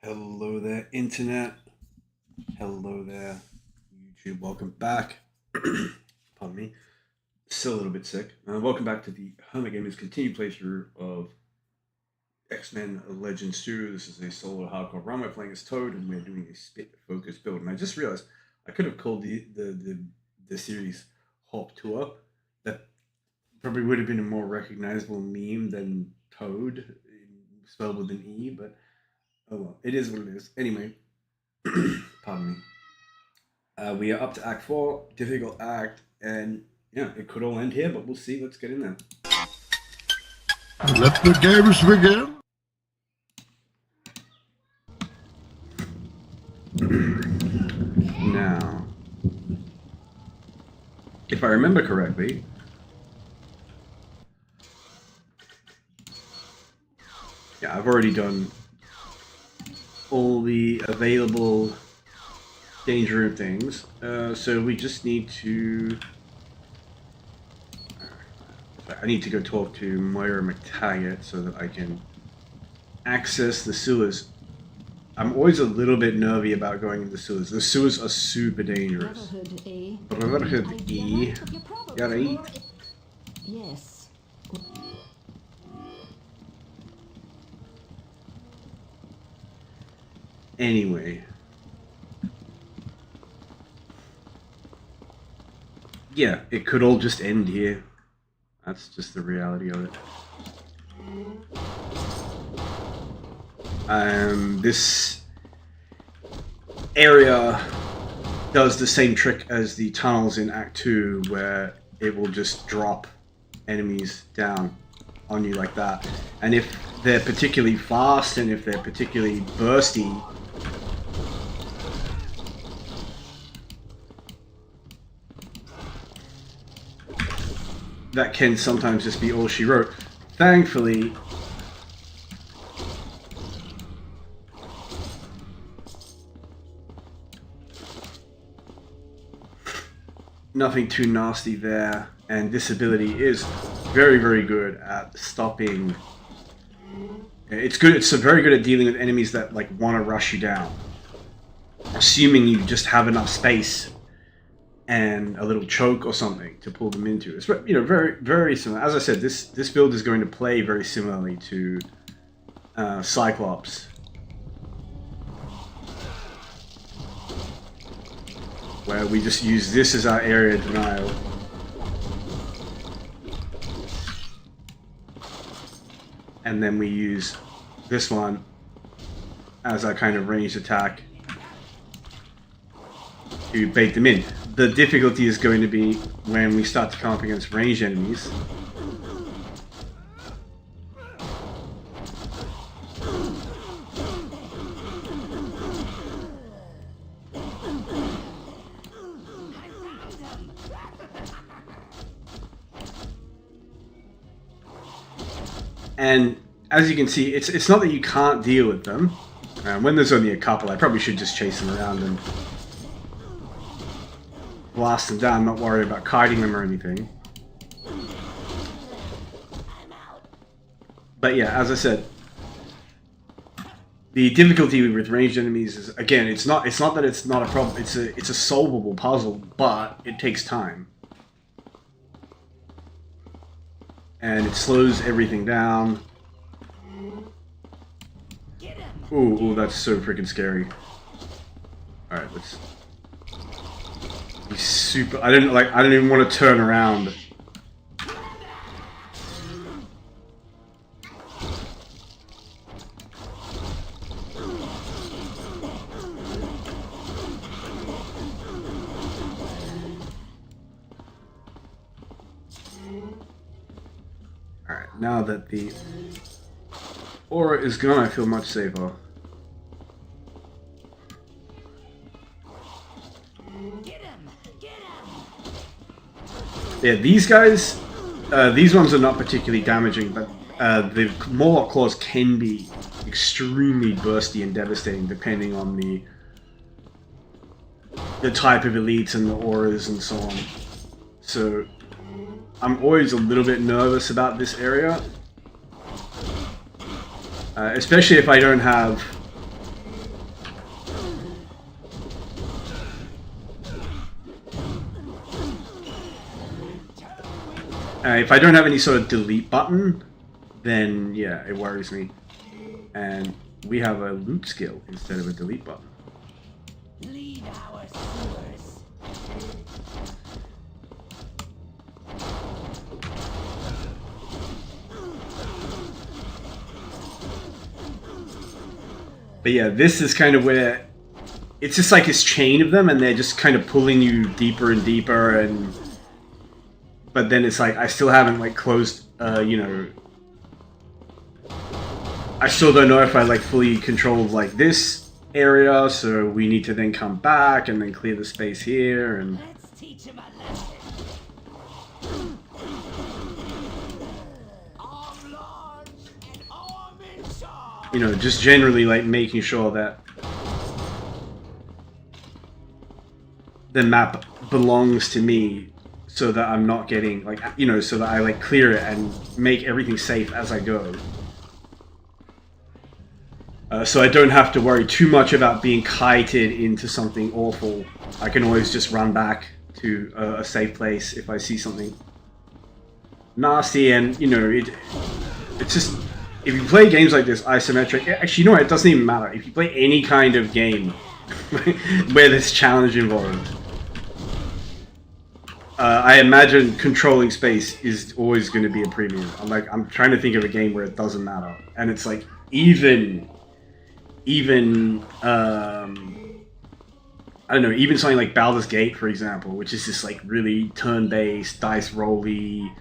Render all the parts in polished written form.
Hello there, Internet. Hello there, YouTube. Welcome back. Pardon me. Still a little bit sick. Welcome back to the Hermit Gamers continued playthrough of X-Men Legends 2. This is a solo hardcore run. We're playing as Toad, and we're doing a spit focus build. And I just realized I could have called the series Hop Tour. That probably would have been a more recognizable meme than Toad, spelled with an E, but oh well, it is what it is. Anyway, pardon me. We are up to Act 4, difficult act, and yeah, it could all end here, but we'll see. Let's get in there. Let the games begin. Now, if I remember correctly, yeah, I've already done all the available danger room things, so we just need to... I need to go talk to Moira McTaggart so that I can access the sewers. I'm always a little bit nervy about going into the sewers. The sewers are super dangerous. Brotherhood E. Gotta eat. Yes. Anyway. Yeah, it could all just end here. That's just the reality of it. This area does the same trick as the tunnels in Act 2, where it will just drop enemies down on you like that. And if they're particularly fast and if they're particularly bursty, that can sometimes just be all she wrote. Thankfully, nothing too nasty there, and this ability is very, very good at stopping. It's good. It's very good at dealing with enemies that like want to rush you down, assuming you just have enough space and a little choke or something to pull them into. It's, you know, very, very similar. As I said, this build is going to play very similarly to Cyclops, where we just use this as our area of denial. And then we use this one as our kind of ranged attack to bait them in. The difficulty is going to be when we start to come up against ranged enemies. And as you can see, it's not that you can't deal with them. When there's only a couple, I probably should just chase them around and blast them down, not worry about kiting them or anything. But yeah, as I said, the difficulty with ranged enemies is, again, it's not that it's not a problem. It's a solvable puzzle, but it takes time. And it slows everything down. Ooh, that's so freaking scary. Alright, let's be super... I don't even want to turn around. Alright, now that the aura is gone, I feel much safer. Yeah, these guys, these ones are not particularly damaging, but the Morlock claws can be extremely bursty and devastating depending on the type of elites and the auras and so on. So I'm always a little bit nervous about this area. Especially if I don't have If I don't have any sort of delete button, then yeah, it worries me. And we have a loot skill instead of a delete button. Lead our sewers. But yeah, this is kind of where it's just like this chain of them, and they're just kind of pulling you deeper and deeper. And but then it's like I still haven't like closed, you know. I still don't know if I like fully controlled like this area, so we need to then come back and then clear the space here and. Let's teach him a lesson. Arm large and arm in charge. You know, just generally like making sure that the map belongs to me, so that I'm not getting like, you know, so that I like clear it and make everything safe as I go. So I don't have to worry too much about being kited into something awful. I can always just run back to a safe place if I see something nasty. And you know, it's just, if you play games like this isometric, actually, you know what, it doesn't even matter. If you play any kind of game where there's challenge involved, I imagine controlling space is always going to be a premium. I'm trying to think of a game where it doesn't matter, and it's like even I don't know, even something like Baldur's Gate, for example, which is just like really turn-based, dice rolly.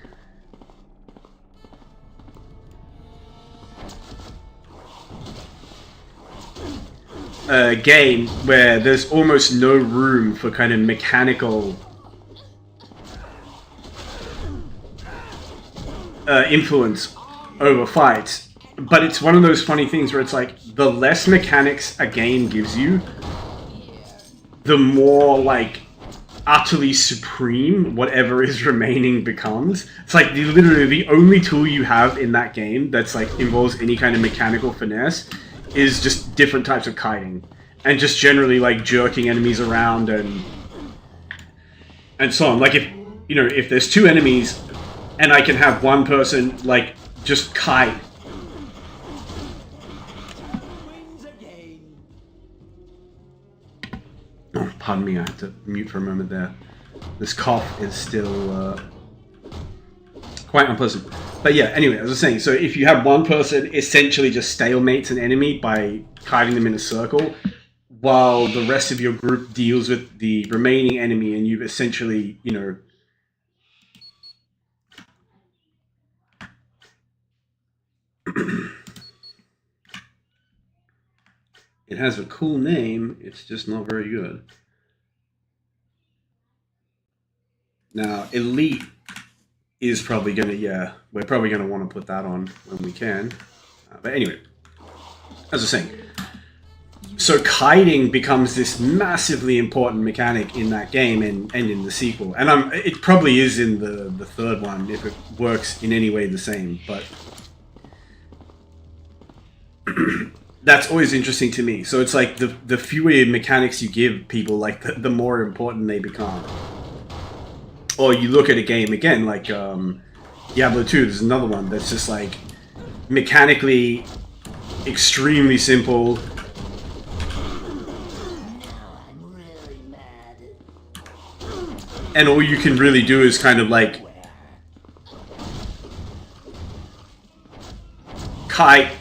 Game where there's almost no room for kind of mechanical influence over fights. But it's one of those funny things where it's like, the less mechanics a game gives you, the more like utterly supreme whatever is remaining becomes. It's like literally the only tool you have in that game that's like involves any kind of mechanical finesse is just different types of kiting and just generally like jerking enemies around and so on. Like if, you know, if there's two enemies and I can have one person like just kite. Oh, pardon me, I had to mute for a moment there. This cough is still quite unpleasant. But yeah, anyway, as I was saying, so if you have one person essentially just stalemates an enemy by kiting them in a circle, while the rest of your group deals with the remaining enemy, and you've essentially, you know, it has a cool name, it's just not very good. Now, Elite is probably going to, yeah, we're probably going to want to put that on when we can. But anyway, as I was saying, so kiting becomes this massively important mechanic in that game and in the sequel. And it probably is in the third one if it works in any way the same, but that's always interesting to me. So it's like the fewer mechanics you give people, like the more important they become. Or you look at a game again, like Diablo 2, there's another one that's just like mechanically extremely simple. And all you can really do is kind of like kite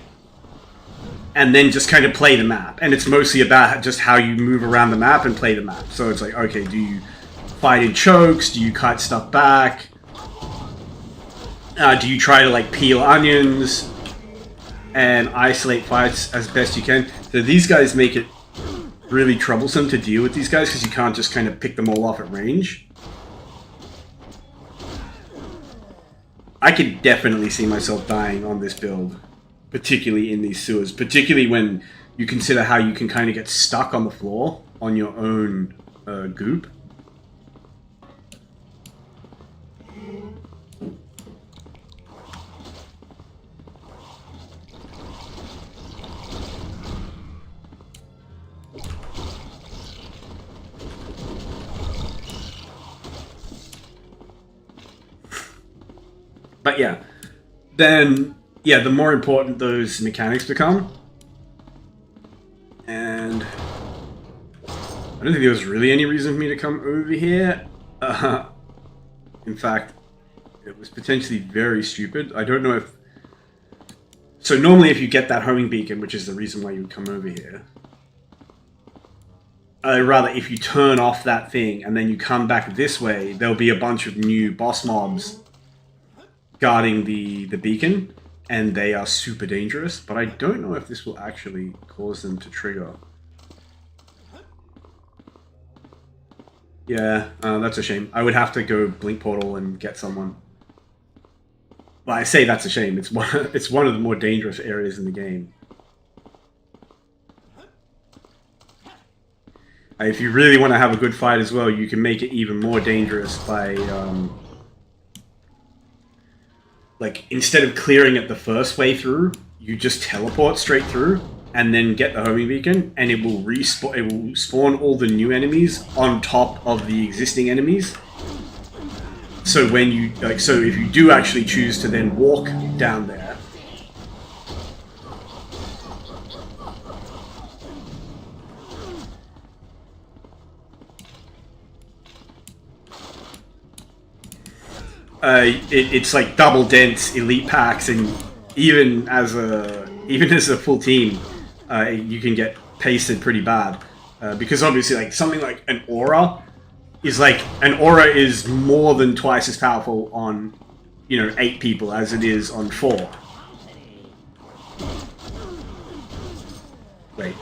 and then just kind of play the map. And it's mostly about just how you move around the map and play the map. So it's like, okay, do you fight in chokes? Do you kite stuff back? Do you try to like peel onions and isolate fights as best you can? So these guys make it really troublesome to deal with these guys because you can't just kind of pick them all off at range. I can definitely see myself dying on this build, particularly in these sewers, particularly when you consider how you can kind of get stuck on the floor on your own goop. But yeah, then yeah, the more important those mechanics become. And I don't think there was really any reason for me to come over here. In fact, it was potentially very stupid. I don't know if... So normally if you get that homing beacon, which is the reason why you would come over here, rather if you turn off that thing and then you come back this way, there'll be a bunch of new boss mobs guarding the beacon, and they are super dangerous, but I don't know if this will actually cause them to trigger. Yeah, that's a shame. I would have to go Blink Portal and get someone. Well, I say that's a shame. It's one of the more dangerous areas in the game. If you really want to have a good fight as well, you can make it even more dangerous by, like, instead of clearing it the first way through, you just teleport straight through and then get the homing beacon, and it will respawn. It will spawn all the new enemies on top of the existing enemies. So when you so if you do actually choose to then walk down there, it's like double dense elite packs, and even as a full team, you can get pasted pretty bad because obviously like something like an aura is more than twice as powerful on 8 people as it is on 4. Wait.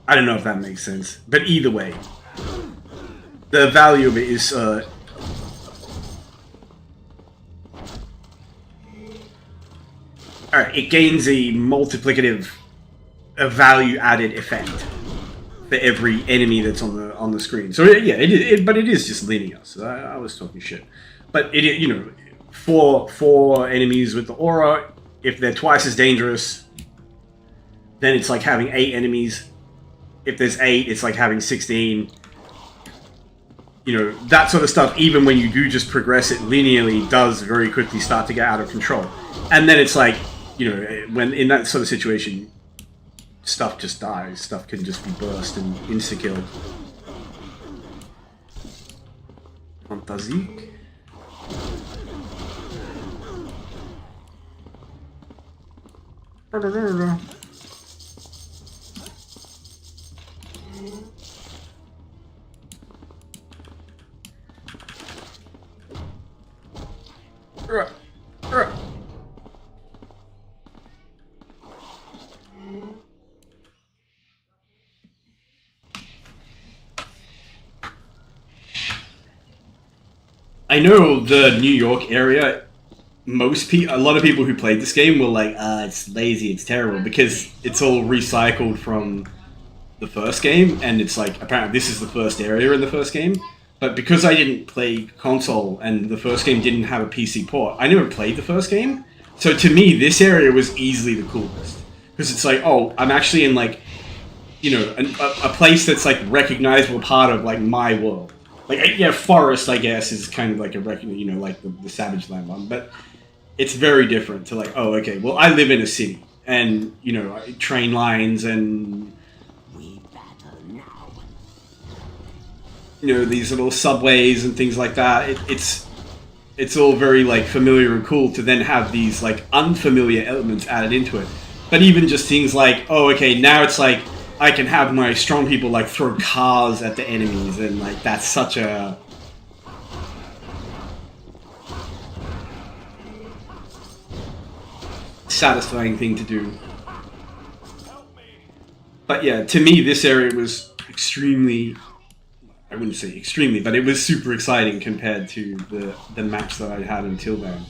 I don't know if that makes sense, but either way, the value of it is alright, it gains a multiplicative, a value-added effect for every enemy that's on the screen. So yeah, but it is just linear. So I was talking shit, but it for enemies with the aura, if they're twice as dangerous, then it's like having 8 enemies. If there's 8, it's like having 16. That sort of stuff, even when you do just progress it linearly, does very quickly start to get out of control. And then it's like, when in that sort of situation, stuff just dies. Stuff can just be burst and insta-killed. Fantastique. I know the New York area, a lot of people who played this game were like, it's lazy, it's terrible, because it's all recycled from the first game, and it's like, apparently this is the first area in the first game, but because I didn't play console, and the first game didn't have a PC port, I never played the first game, so to me, this area was easily the coolest, because it's like, oh, I'm actually in like, a place that's like recognizable part of like my world. Like, yeah, Forest, I guess, is kind of like a like the Savage Land one, but it's very different to like, oh, okay, well, I live in a city, and, train lines and, these little subways and things like that. It's all very, like, familiar and cool to then have these, like, unfamiliar elements added into it. But even just things like, oh, okay, now it's like, I can have my strong people like throw cars at the enemies, and like that's such a satisfying thing to do. But yeah, to me this area was extremely, I wouldn't say extremely, but it was super exciting compared to the maps that I had until then.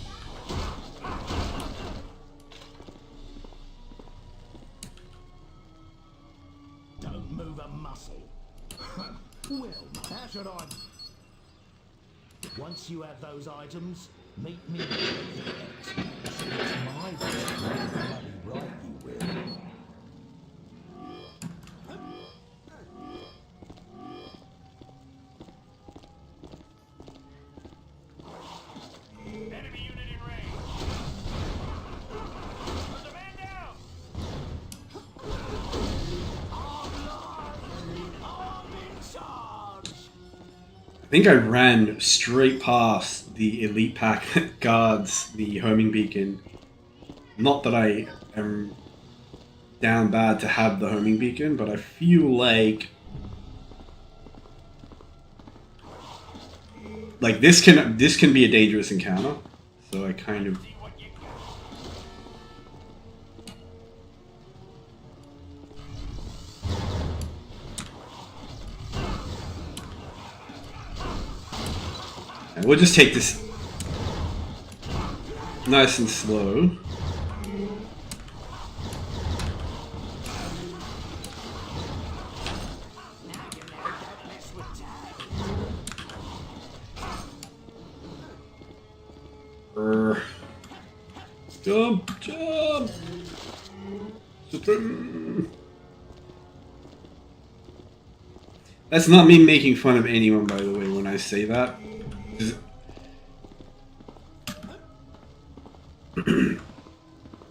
Once you have those items, meet me at the X. It's my bloody right you will. think I ran straight past the elite pack that guards the homing beacon. Not that I am down bad to have the homing beacon, but I feel like this can be a dangerous encounter. So I kind of and we'll just take this nice and slow. Jump, jump! That's not me making fun of anyone, by the way, when I say that.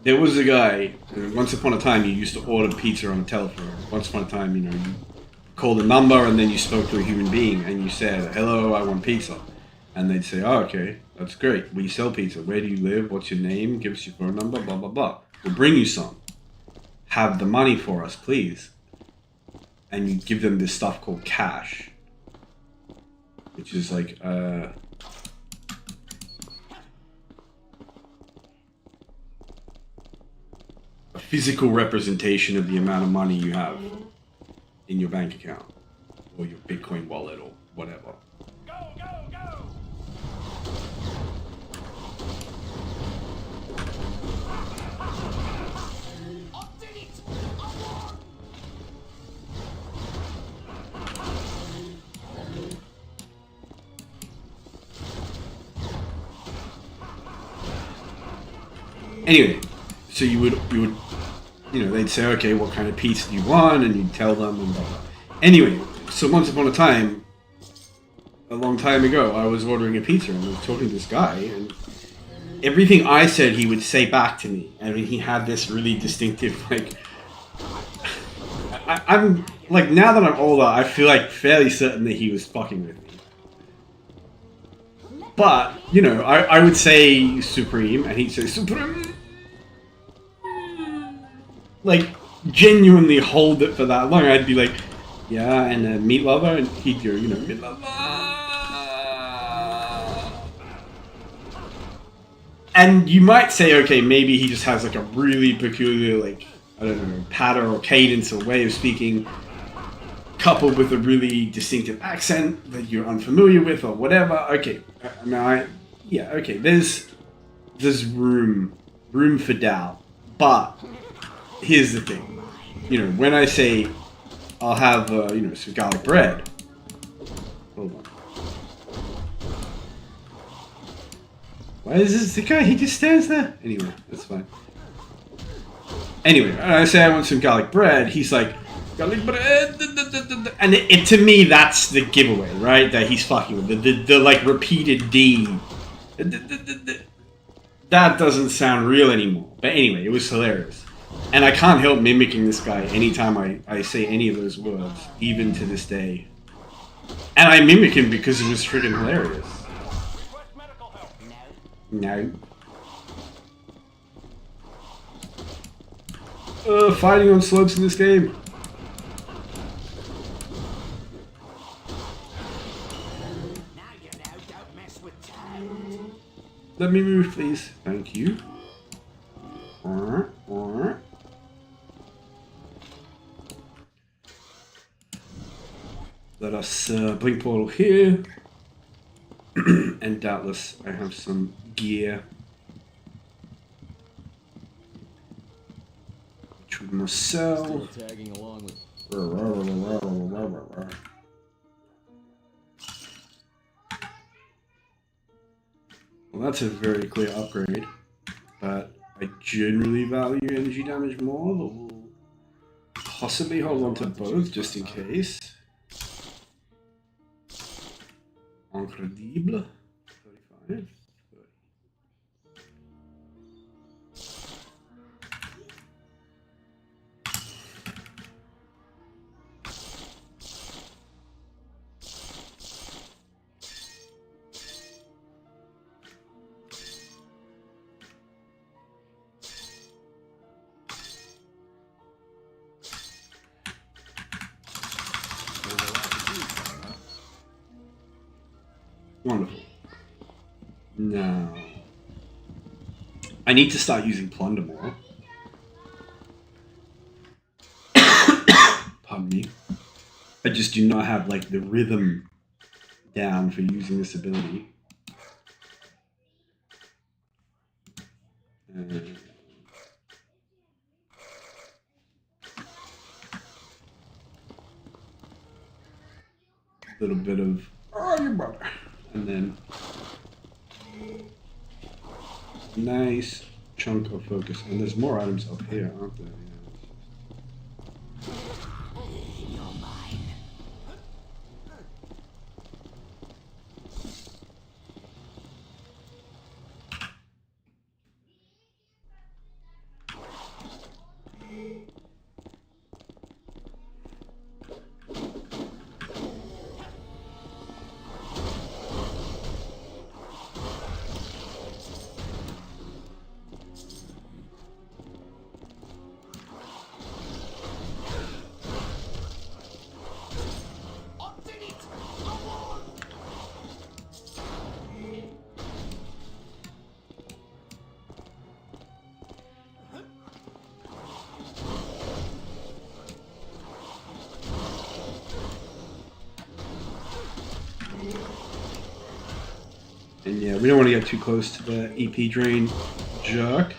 There was a guy, once upon a time, you used to order pizza on the telephone. Once upon a time, you know, you called a number and then you spoke to a human being and you said, "Hello, I want pizza." And they'd say, "Oh, okay, that's great. We sell pizza. Where do you live? What's your name? Give us your phone number, blah, blah, blah. We'll bring you some. Have the money for us, please." And you give them this stuff called cash, which is like, a physical representation of the amount of money you have in your bank account or your Bitcoin wallet or whatever. Go, go, go! I did it! I won! Anyway, so you would, you know, they'd say, "Okay, what kind of pizza do you want?" And you'd tell them and blah, blah. Anyway, so once upon a time, a long time ago, I was ordering a pizza and I was talking to this guy, and everything I said he would say back to me. I mean, he had this really distinctive, like, I'm like, now that I'm older, I feel like fairly certain that he was fucking with me. But, you know, I would say Supreme, and he'd say Supreme. Like, genuinely hold it for that long. I'd be like, "Yeah, and a meat lover," and he'd go, you know, "Meat lover." And you might say, okay, maybe he just has like a really peculiar, like, I don't know, pattern or cadence or way of speaking, coupled with a really distinctive accent that you're unfamiliar with or whatever. Okay, yeah, okay, there's room for doubt. But here's the thing, you know, when I say I'll have, you know, some garlic bread. Hold on. Why is this the guy? He just stands there. Anyway, that's fine. Anyway, when I say I want some garlic bread, he's like, "Garlic bread," and it to me that's the giveaway, right? That he's fucking with the like repeated D. That doesn't sound real anymore. But anyway, it was hilarious. And I can't help mimicking this guy anytime I say any of those words, even to this day. And I mimic him because it was friggin' hilarious. Request medical help. No. Fighting on slopes in this game. Now you know, don't mess with Toad. Let me move, please. Thank you. Let us blink portal here. And doubtless I have some gear. Which we must sell. Still tagging along with. Well, that's a very clear upgrade, but I generally value energy damage more, but we'll possibly hold on to both just in case. Incredible. 35. Wonderful. Now, I need to start using plunder more. Pardon me. I just do not have like the rhythm down for using this ability. A little bit of your brother, and then nice chunk of focus. And there's more items up here, aren't there? And yeah, we don't want to get too close to the EP drain jerk.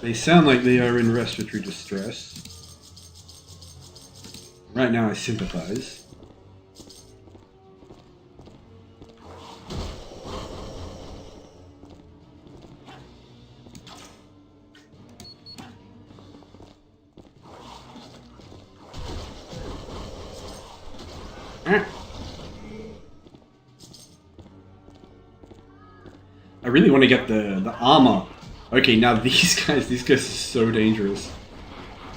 They sound like they are in respiratory distress. Right now I sympathize. I really want to get the armor. Okay, now these guys are so dangerous.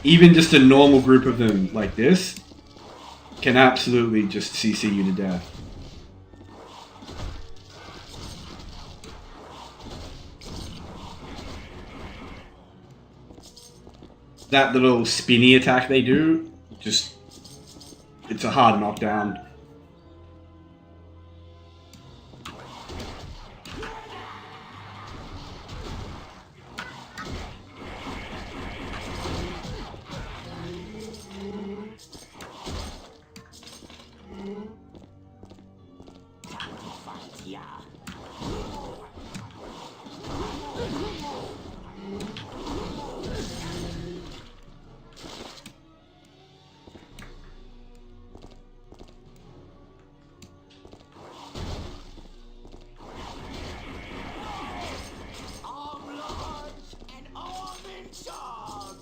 Even just a normal group of them like this can absolutely just CC you to death. That little spinny attack they do, just, it's a hard knockdown.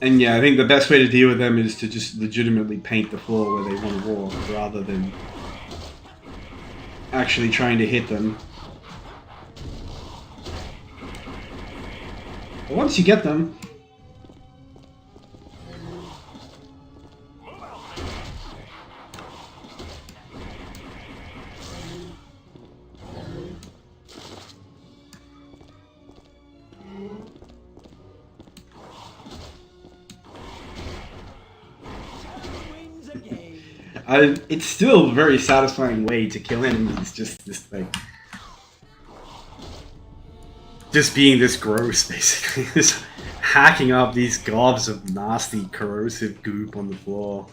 And yeah, I think the best way to deal with them is to just legitimately paint the floor where they want to walk, rather than actually trying to hit them. But once you get them... it's still a very satisfying way to kill enemies, just this thing. Just being this gross, basically. Just hacking up these gobs of nasty, corrosive goop on the floor.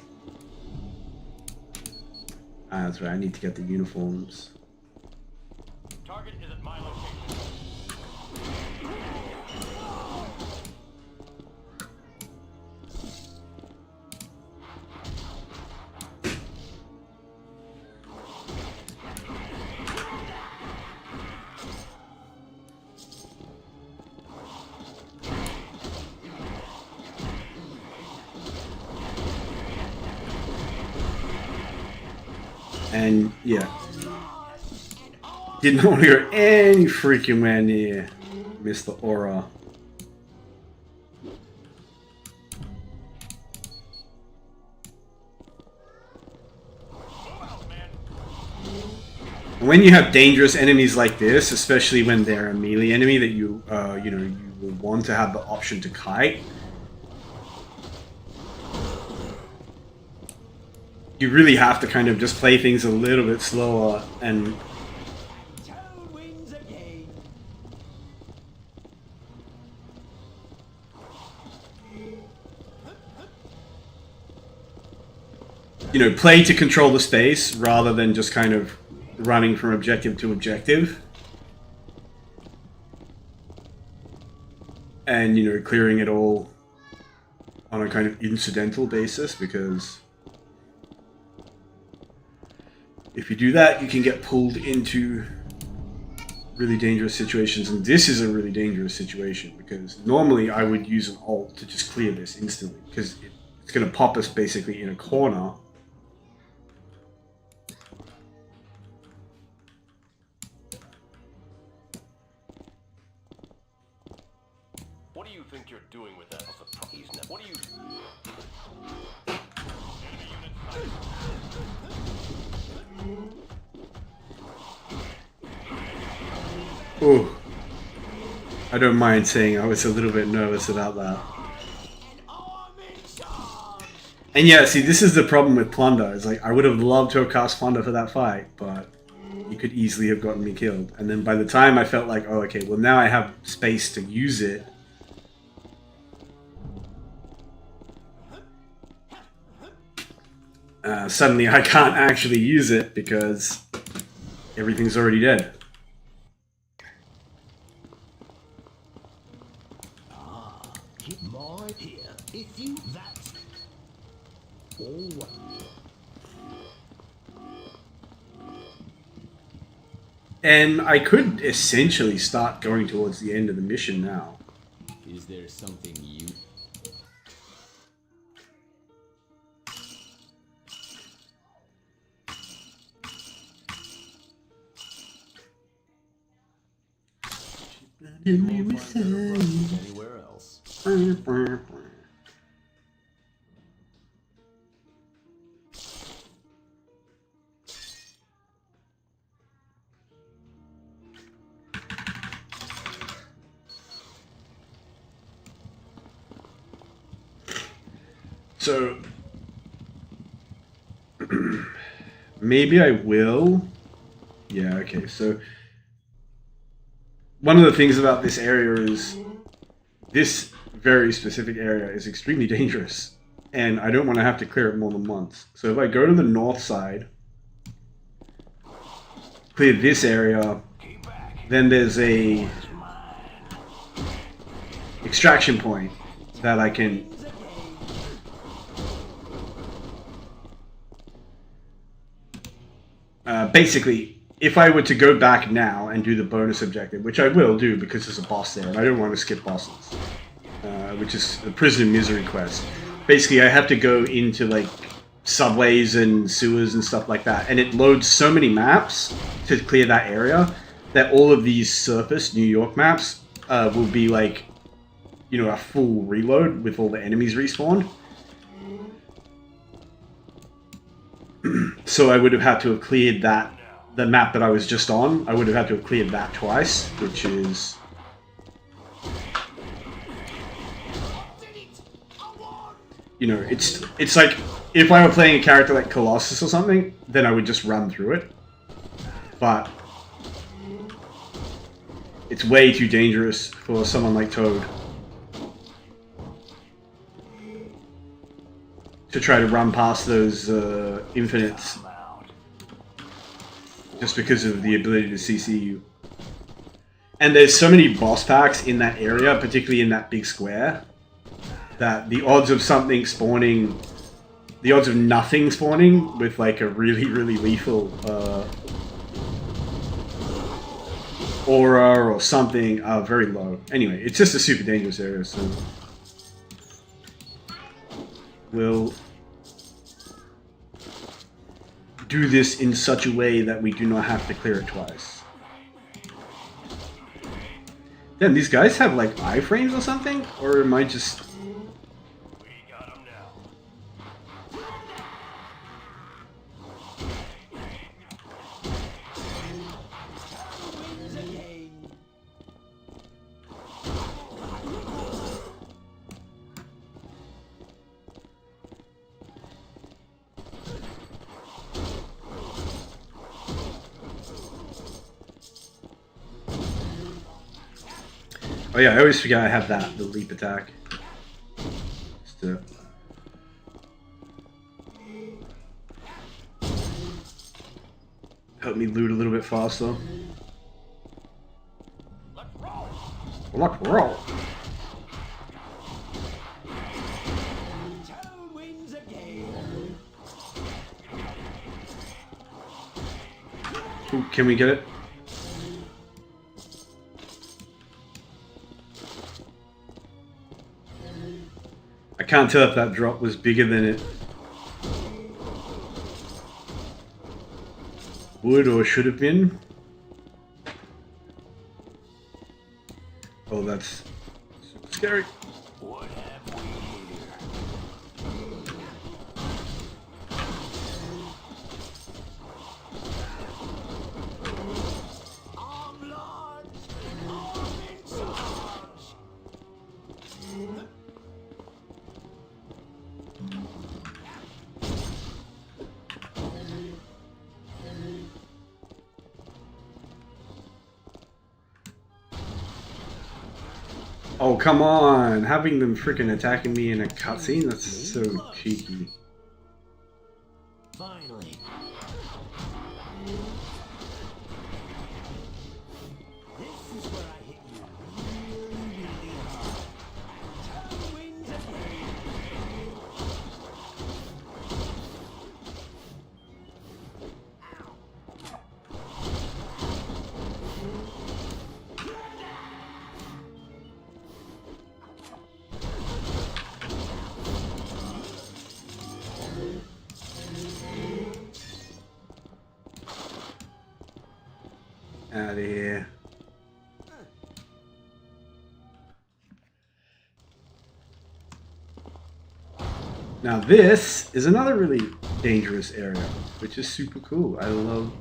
Ah, that's right, I need to get the uniforms. Target is at my location. And yeah, did not want to go any freaking way near Mr. Aura. When you have dangerous enemies like this, especially when they're a melee enemy that you will want to have the option to kite, you really have to kind of just play things a little bit slower and Toad wins again. play to control the space rather than just kind of running from objective to objective. And, clearing it all on a kind of incidental basis, because if you do that, you can get pulled into really dangerous situations. And this is a really dangerous situation, because normally I would use an ult to just clear this instantly, because it's going to pop us basically in a corner. What do you think you're doing with that? What do you... Oh, I don't mind saying I was a little bit nervous about that. And yeah, see, this is the problem with Plunder. It's like, I would have loved to have cast Plunder for that fight, but he could easily have gotten me killed. And then by the time I felt like, oh, okay, well now I have space to use it, suddenly I can't actually use it because everything's already dead. Keep my ear. If you that's always. And I could essentially start going towards the end of the mission now. Is there something you... You won't find better roads anywhere else. So maybe I will. Yeah, okay. So one of the things about this area is this very specific area is extremely dangerous, and I don't want to have to clear it more than once. So if I go to the north side, clear this area, then there's a extraction point that I can basically, if I were to go back now and do the bonus objective, which I will do because there's a boss there, and I don't want to skip bosses, which is the Prison Misery quest. Basically, I have to go into like subways and sewers and stuff like that, and it loads so many maps to clear that area that all of these surface New York maps will be like, a full reload with all the enemies respawned. So I would have had to have cleared the map that I was just on. I would have had to have cleared that twice, which is... it's like, if I were playing a character like Colossus or something, then I would just run through it. But it's way too dangerous for someone like Toad to try to run past those infinites just because of the ability to CC you. And there's so many boss packs in that area, particularly in that big square, that the odds of something spawning, the odds of nothing spawning with like a really, really lethal aura or something are very low. Anyway, it's just a super dangerous area, so we'll do this in such a way that we do not have to clear it twice. Damn, these guys have like iframes or something? Or am I just... We got him now. Oh yeah, I always forget I have that, the leap attack. Just to... help me loot a little bit faster. Let's roll! Toad wins again. Ooh, can we get it? I can't tell if that drop was bigger than it would or should have been. Oh, that's super scary. What have we here? Arm large, arm in charge. Oh, come on! Having them freaking attacking me in a cutscene? That's so cheeky. Finally. This is where I hit you really, really hard. Toad wins again. Out of here. Now this is another really dangerous area, which is super cool. I love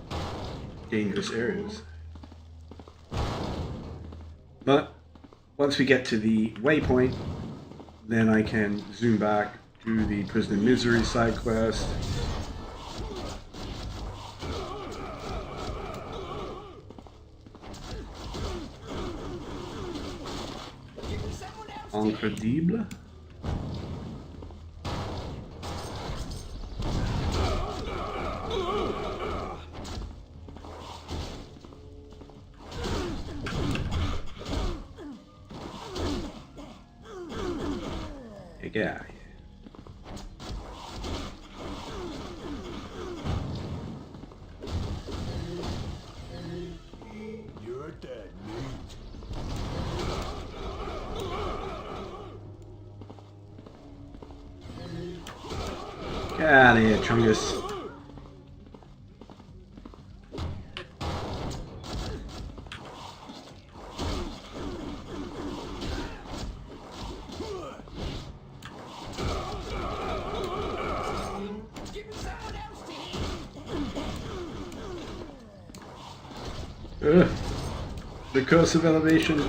dangerous areas. But once we get to the waypoint, then I can zoom back to the Prisoner Misery side quest. Incredible. Get out of here. You're dead, mate. Get out of here, Chungus. Ugh. The curse of elevation.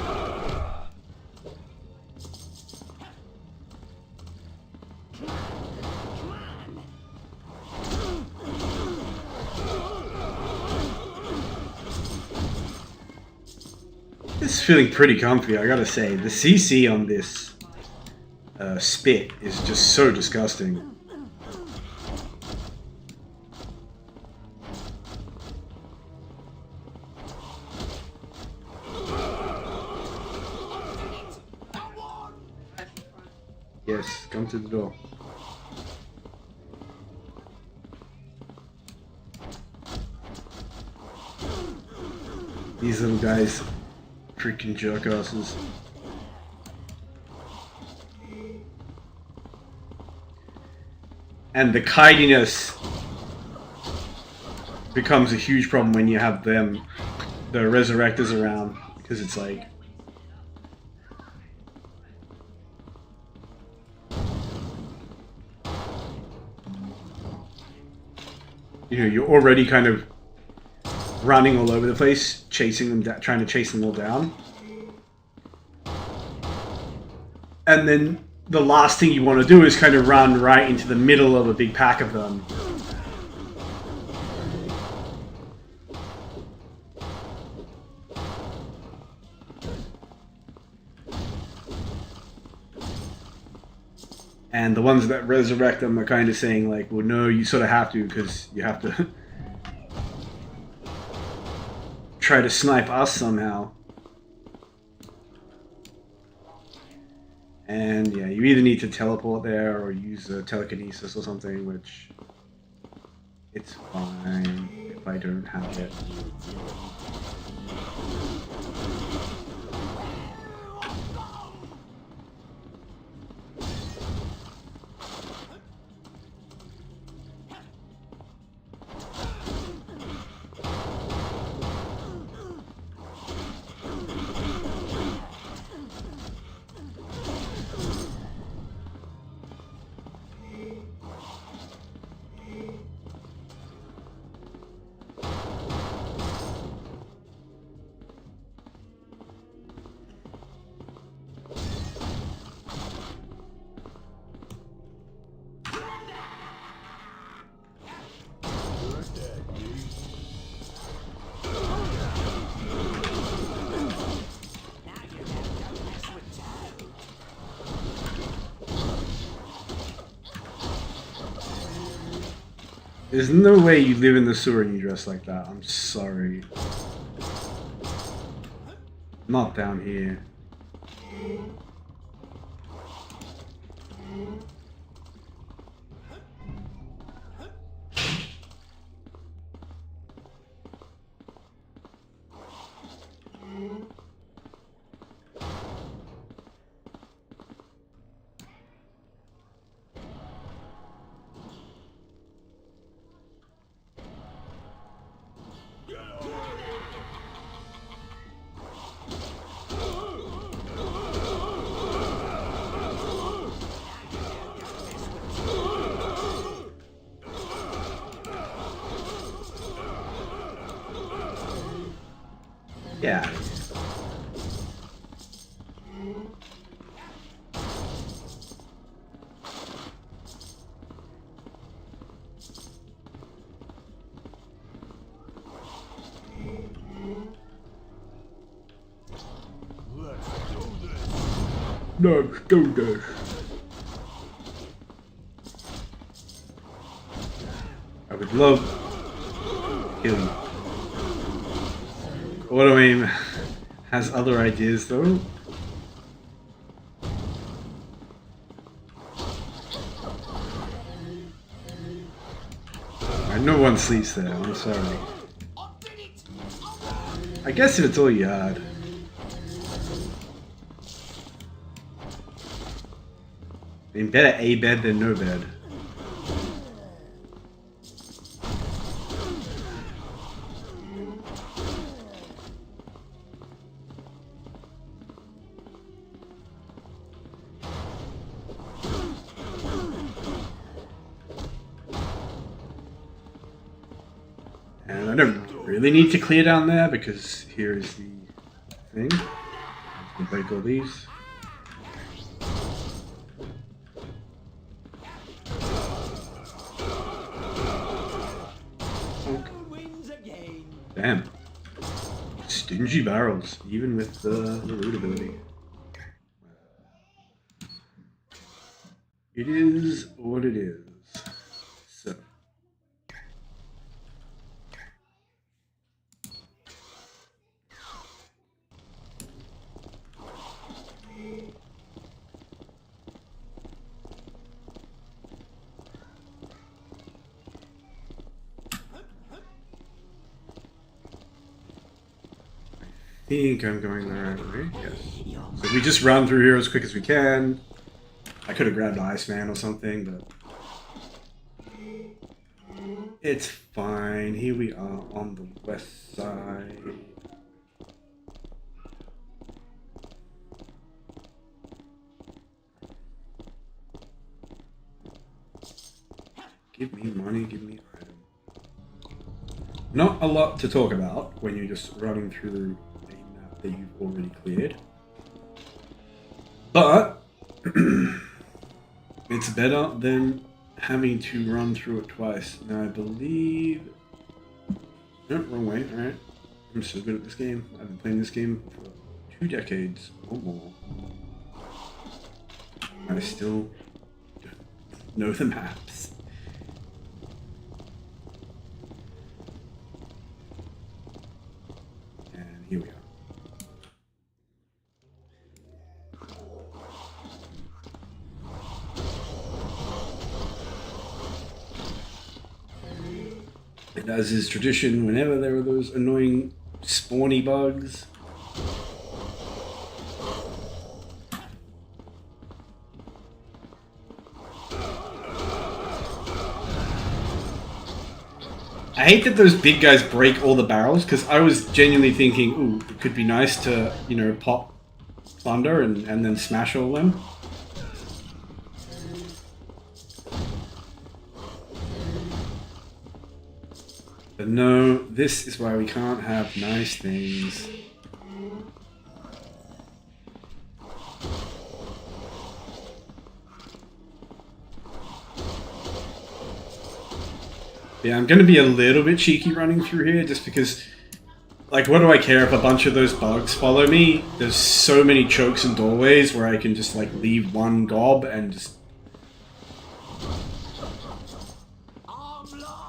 It's feeling pretty comfy, I gotta say. The CC on this spit is just so disgusting. Yes, come to the door. These little guys, freaking jerkasses. And the kiteiness becomes a huge problem when you have them, the resurrectors around, because it's like, you know, you're already kind of running all over the place, chasing them down, trying to chase them all down. And then the last thing you want to do is kind of run right into the middle of a big pack of them. And the ones that resurrect them are kind of saying like, well, no, you sort of have to because you have to try to snipe us somehow. And yeah, you either need to teleport there or use telekinesis or something, which it's fine if I don't have it. There's no way you live in the sewer and you dress like that. I'm sorry. Not down here. Yeah. No, don't do this. I would love killing. Auto aim has other ideas though. No one sleeps there, I'm sorry. I guess if it's all you had. I mean, better a bed than no bed. And I don't really need to clear down there because here's the thing. I can break all these. Damn. Stingy barrels, even with the root ability. It is what it is. So. I think I'm going the right way. Yes. So we just run through here as quick as we can. I could have grabbed Iceman or something, but it's fine. Here we are on the west side. Give me money, give me item. Not a lot to talk about when you're just running through a map that you've already cleared. But it's better than having to run through it twice. Now I believe... No, wrong way, alright. I'm so good at this game. I've been playing this game for 2 decades or more. I still know the maps. And here we are. And as is tradition, whenever there are those annoying spawny bugs, I hate that those big guys break all the barrels, because I was genuinely thinking, ooh, it could be nice to, you know, pop thunder and then smash all of them. But no, this is why we can't have nice things. Yeah, I'm going to be a little bit cheeky running through here just because, like, what do I care if a bunch of those bugs follow me? There's so many chokes and doorways where I can just, like, leave one gob and just...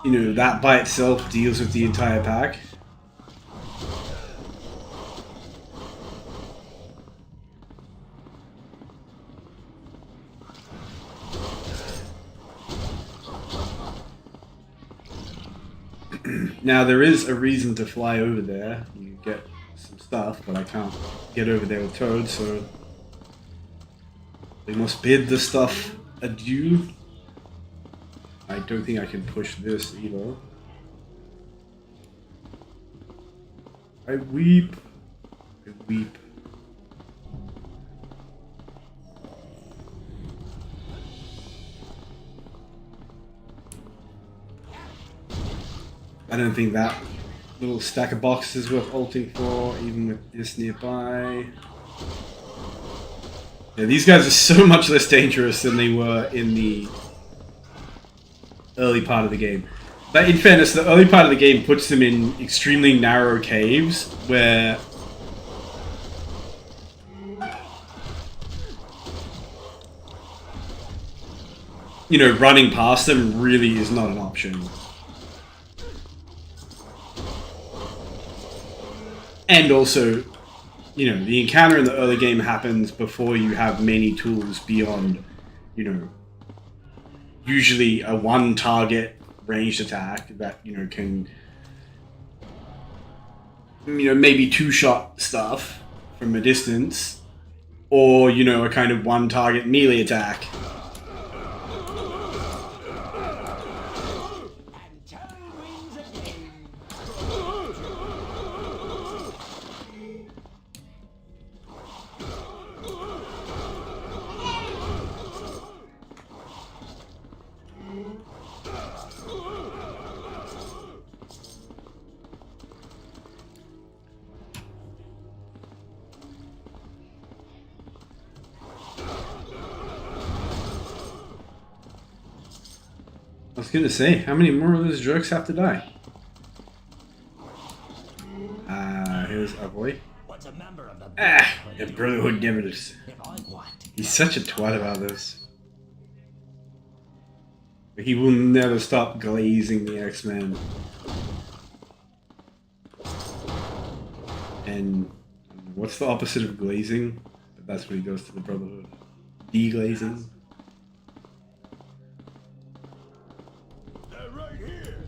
You know, that by itself deals with the entire pack. Now, there is a reason to fly over there. You get some stuff, but I can't get over there with Toad, so we must bid the stuff adieu. I don't think I can push this either. I weep. I weep. I don't think that little stack of boxes is worth ulting for, even with this nearby. Yeah, these guys are so much less dangerous than they were in the early part of the game. But in fairness, the early part of the game puts them in extremely narrow caves where you know, running past them really is not an option. And also, you know, the encounter in the early game happens before you have many tools beyond, you know, usually a one target ranged attack that, you know, can, you know, maybe two-shot stuff from a distance, or, you know, a kind of one target melee attack. I was gonna say, how many more of those jerks have to die? Here's our boy. What's a member of the The Brotherhood Nevertheless. if I want? He's such a twat about this. He will never stop glazing the X-Men. And what's the opposite of glazing? But that's when he goes to the Brotherhood. Deglazing. They're right here.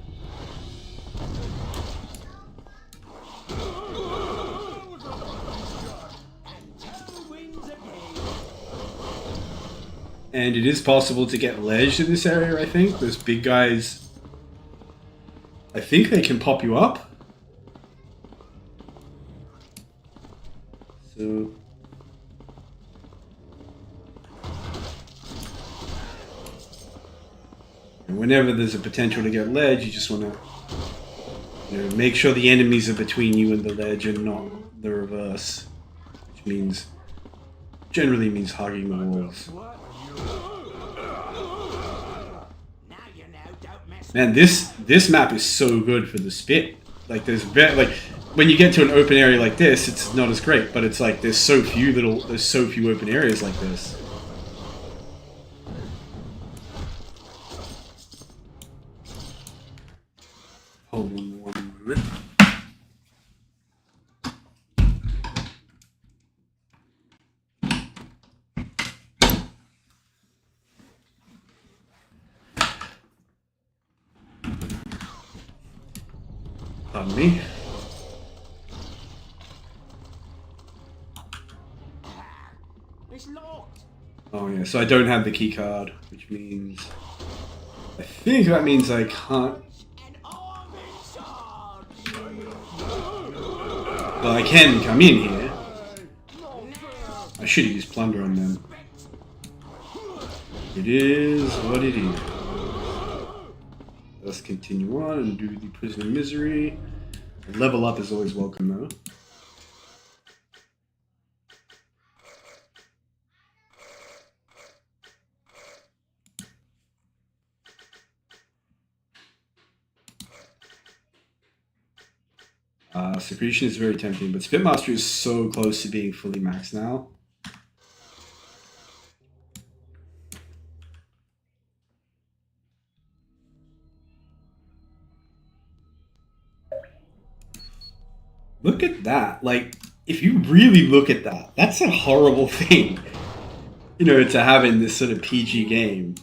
And it is possible to get ledge in this area, I think. Those big guys, I think they can pop you up. So... and whenever there's a potential to get ledge, you just want to, you know, make sure the enemies are between you and the ledge and not the reverse. Which means, generally means hugging the walls. Man, this map is so good for the spit. Like there's like when you get to an open area like this, it's not as great, but it's like there's so few open areas like this. Hold on 1 moment. Pardon me. It's locked. Oh yeah, so I don't have the key card, which means I think that means I can't. And I'm in charge. Well, I can come in here. I should have used plunder on them. It is what it is. Let's continue on and do the Prisoner of Misery. A level up is always welcome though. Secretion is very tempting, but Spitmaster is so close to being fully maxed now. Look at that. Like, if you really look at that, that's a horrible thing, you know, to have in this sort of PG game.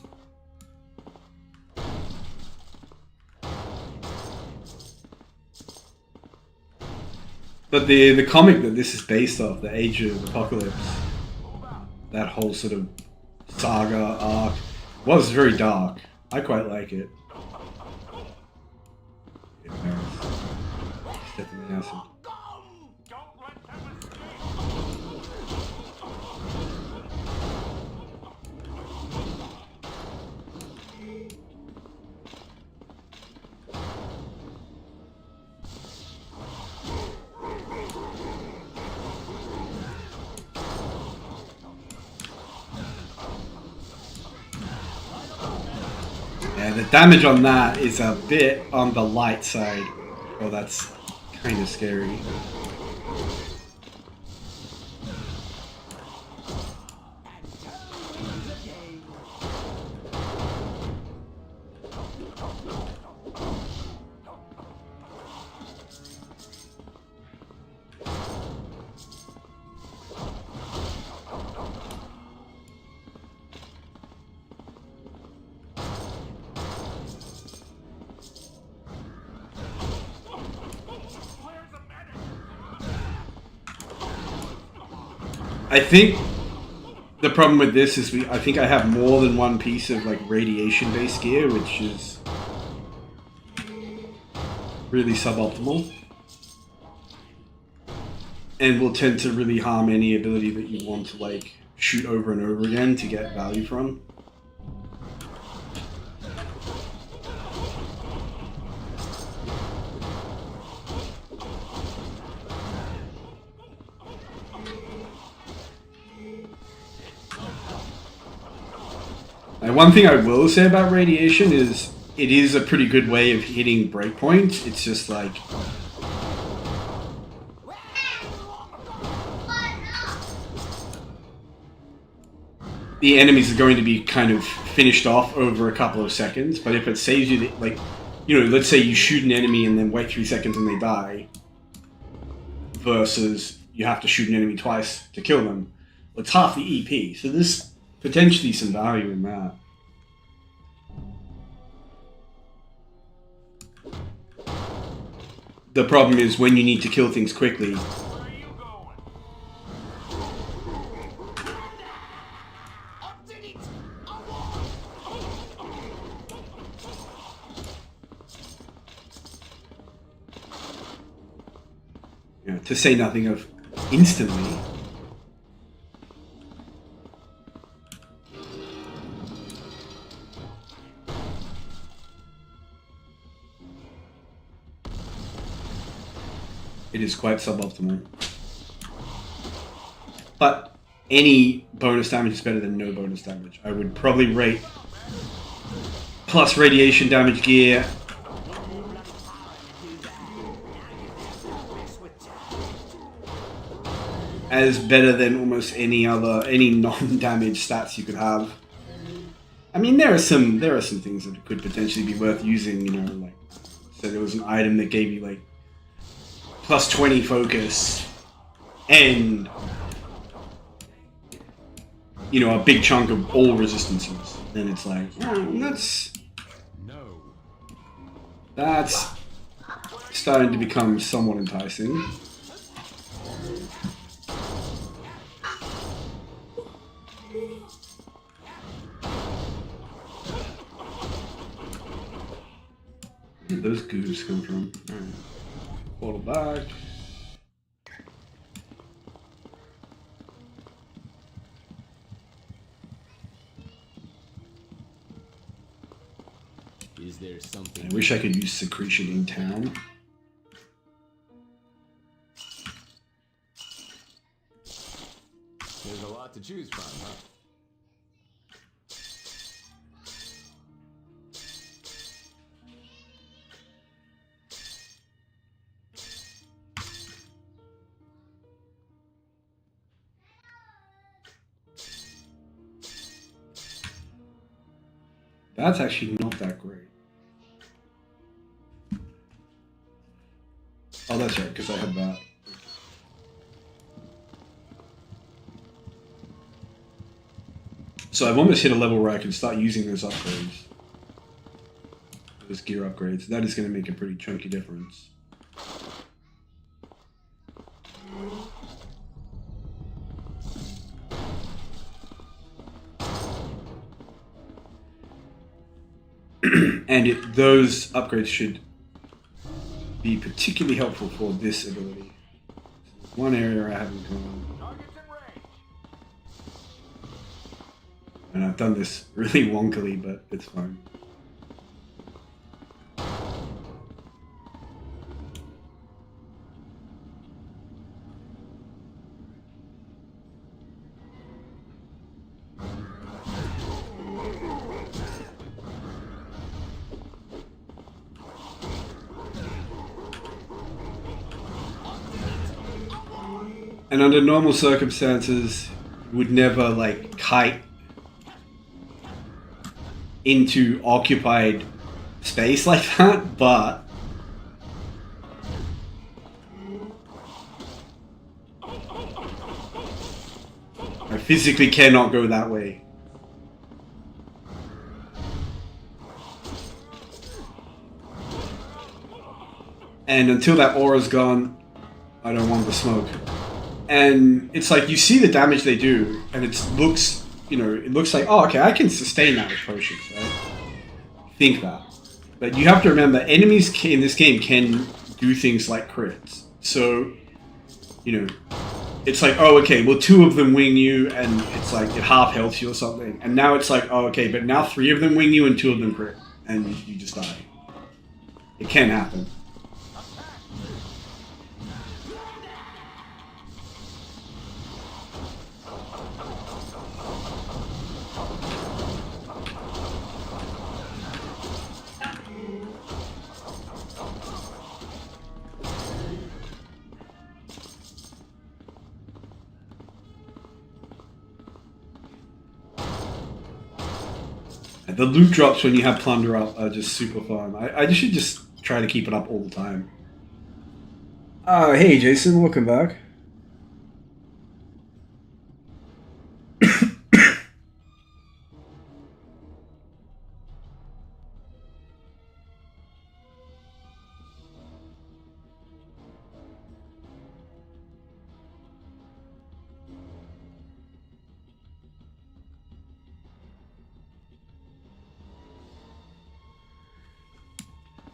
But the comic that this is based off, the Age of Apocalypse, that whole sort of saga arc, was very dark. I quite like it. Definitely acid. Yeah, the damage on that is a bit on the light side. Oh, that's kind of scary. I think the problem with this is I think I have more than one piece of like radiation-based gear, which is really suboptimal, and will tend to really harm any ability that you want to like shoot over and over again to get value from. One thing I will say about radiation is it is a pretty good way of hitting breakpoints. It's just like the enemies are going to be kind of finished off over a couple of seconds, but if it saves you, like, you know, let's say you shoot an enemy and then wait 3 seconds and they die, versus you have to shoot an enemy twice to kill them, well, it's half the EP, so there's potentially some value in that. The problem is when you need to kill things quickly. You know, to say nothing of instantly. It is quite suboptimal. But any bonus damage is better than no bonus damage. I would probably rate plus radiation damage gear as better than almost any non-damage stats you could have. I mean, there are some things that could potentially be worth using, you know, like So there was an item that gave you like plus 20 focus and, you know, a big chunk of all resistances. Then it's like, oh, that's starting to become somewhat enticing. Where did those goobs come from? Alright. Portal back. Is there something? I wish I could use secretion in town. There's a lot to choose from, huh? That's actually not that great. Oh, that's right, because I had that. So I've almost hit a level where I can start using those upgrades. Those gear upgrades. That is going to make a pretty chunky difference. And those upgrades should be particularly helpful for this ability. One area I haven't gone. And I've done this really wonkily, but it's fine. And under normal circumstances, you would never like kite into occupied space like that, but I physically cannot go that way. And until that aura's gone, I don't want the smoke. And it's like you see the damage they do, and it looks, you know, it looks like, oh, okay, I can sustain that with potions, right? Think that. But you have to remember, enemies in this game can do things like crits. So, you know, it's like, oh, okay, well, 2 of them wing you, and it's like it half health you or something. And now it's like, oh, okay, but now 3 of them wing you and 2 of them crit, and you just die. It can happen. The loot drops when you have plunder up are just super fun. I should just try to keep it up all the time. Hey Jason, welcome back.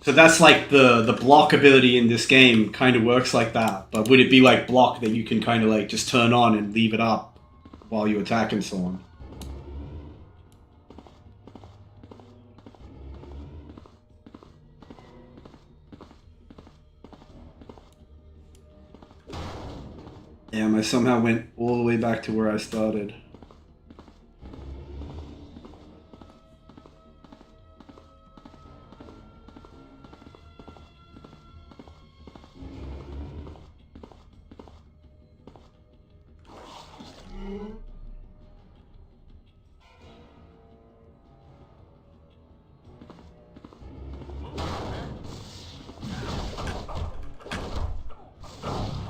So that's like the block ability in this game kind of works like that. But would it be like block that you can kind of like just turn on and leave it up while you attack and so on? Damn, I somehow went all the way back to where I started.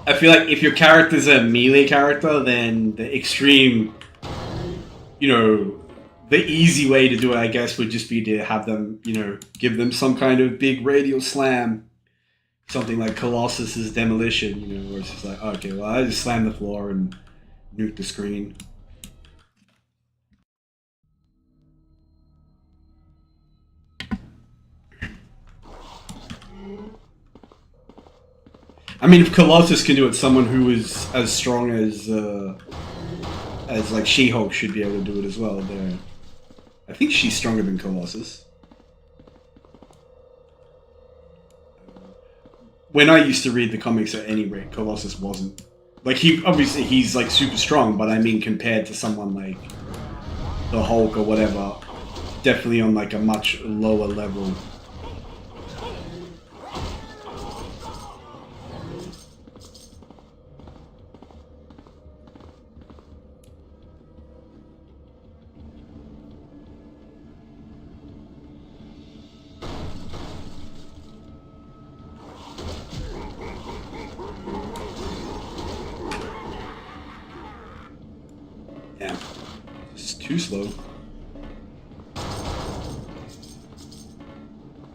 I feel like if your character's a melee character, then the extreme, you know, the easy way to do it, I guess, would just be to have them, you know, give them some kind of big radial slam. Something like Colossus's Demolition, you know, where it's just like, okay, well, I just slam the floor and nuke the screen. I mean, if Colossus can do it, someone who is as strong as like She-Hulk should be able to do it as well. There, I think she's stronger than Colossus. When I used to read the comics, at any rate, Colossus wasn't like he's like super strong, but I mean compared to someone like the Hulk or whatever, definitely on like a much lower level. Yeah, it's too slow. At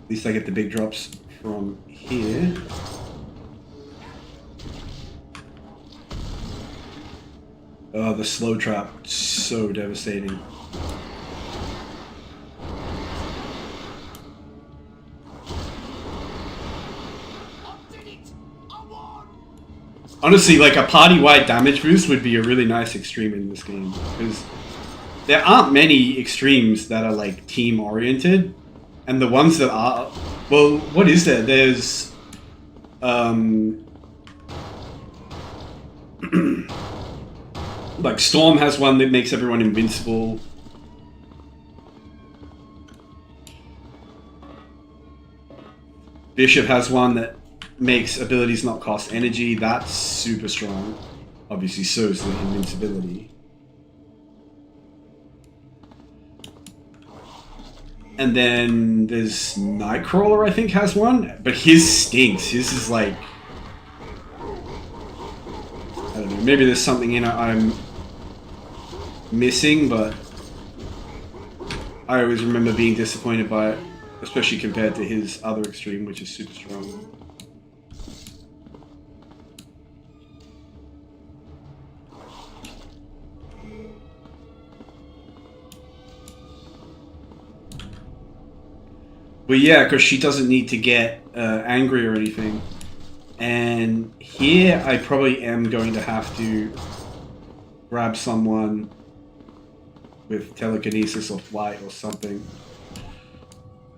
least I get the big drops from here. Oh, the slow trap, so devastating. Honestly, like a party-wide damage boost would be a really nice extreme in this game, because there aren't many extremes that are like team-oriented, and the ones that are, well, what is there? There's, like Storm has one that makes everyone invincible. Bishop has one that makes abilities not cost energy. That's super strong. Obviously, so is the invincibility. And then there's Nightcrawler, I think, has one, but his stinks. His is like, I don't know, maybe there's something in it I'm missing, but I always remember being disappointed by it, especially compared to his other extreme, which is super strong. But yeah, because she doesn't need to get angry or anything. And here I probably am going to have to grab someone with telekinesis or flight or something.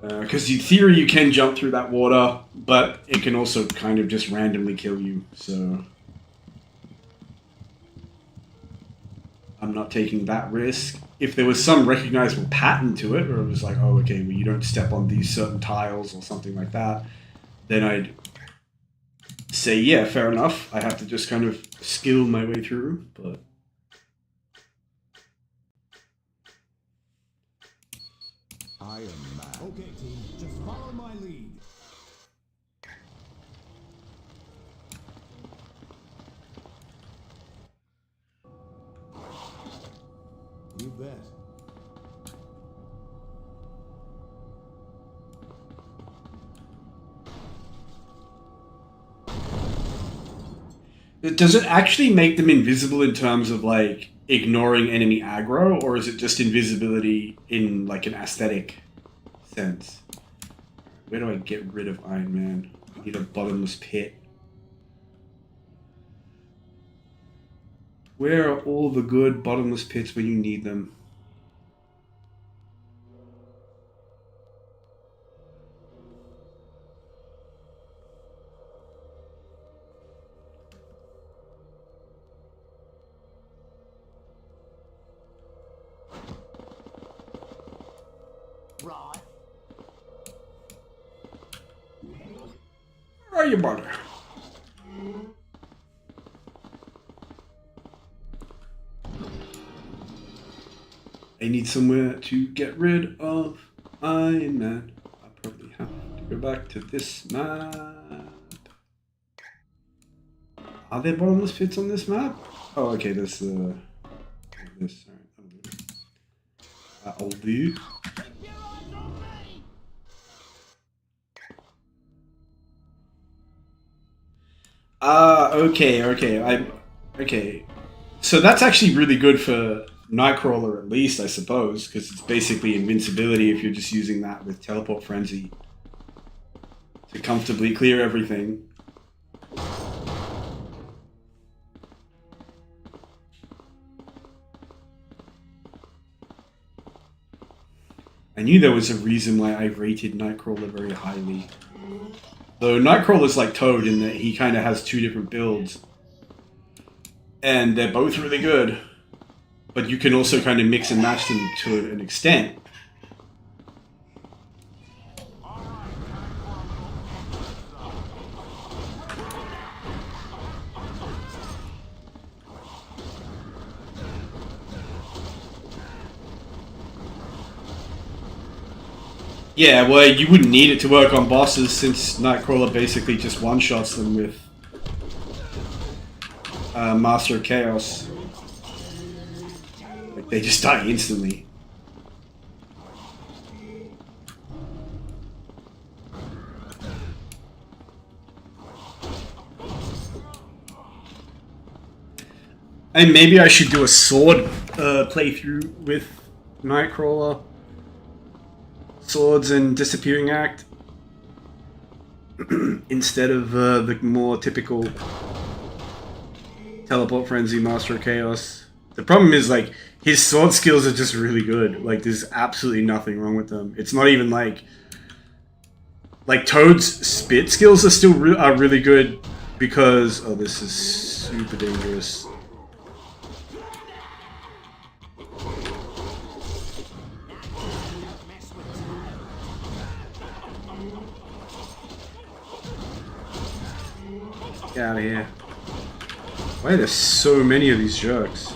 Because in theory you can jump through that water, but it can also kind of just randomly kill you, so I'm not taking that risk. If there was some recognizable pattern to it, or it was like, oh, okay, well, you don't step on these certain tiles or something like that, then I'd say, yeah, fair enough. I have to just kind of skill my way through, but I am mad. Okay, team, just follow my lead. You bet. does it actually make them invisible in terms of like ignoring enemy aggro, or is it just invisibility in like an aesthetic sense? Where do I get rid of Iron Man? I need a bottomless pit. Where are all the good bottomless pits when you need them? Right. Where are you, brother? I need somewhere to get rid of Iron Man. I probably have to go back to this map. Are there bottomless pits on this map? Oh, okay, there's the... this, alright, I'll do. Okay. So that's actually really good for Nightcrawler at least, I suppose, because it's basically invincibility if you're just using that with Teleport Frenzy to comfortably clear everything. I knew there was a reason why I rated Nightcrawler very highly. Though Nightcrawler's like Toad in that he kind of has two different builds. And they're both really good. But you can also kind of mix and match them to an extent. Yeah, well, you wouldn't need it to work on bosses since Nightcrawler basically just one-shots them with Master of Chaos. Like, they just die instantly. And maybe I should do a sword playthrough with Nightcrawler. Swords and Disappearing Act instead of the more typical Teleport Frenzy Master of Chaos. The problem is, like, his sword skills are just really good. Like, there's absolutely nothing wrong with them. It's not even like Toad's spit skills are still really good because this is super dangerous. Get out of here. Why are there so many of these jerks?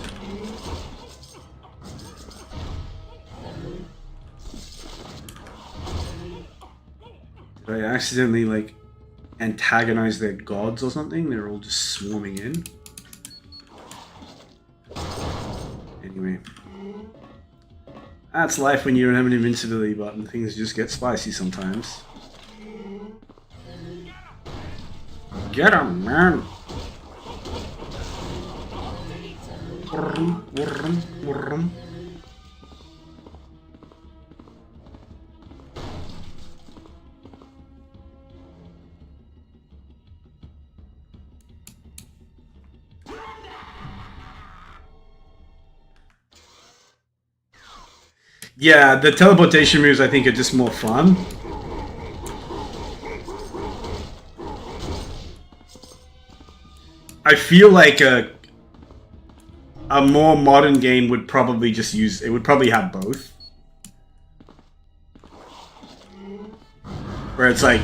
Did I accidentally, like, antagonize their gods or something? They're all just swarming in. Anyway. That's life when you don't have an invincibility button. Things just get spicy sometimes. Get him, man! Yeah, the teleportation moves I think are just more fun. I feel like a more modern game would probably just use... It would probably have both. Where it's like...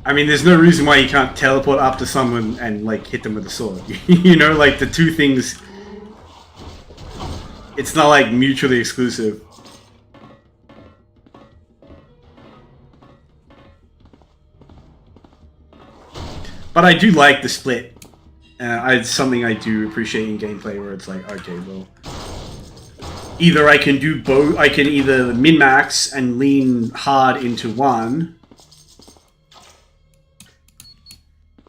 I mean, there's no reason why you can't teleport up to someone and, like, hit them with a sword. You know, like, the two things... It's not, like, mutually exclusive. But I do like the split. It's something I do appreciate in gameplay where it's like, okay, well... Either I can do both... I can either min-max and lean hard into one...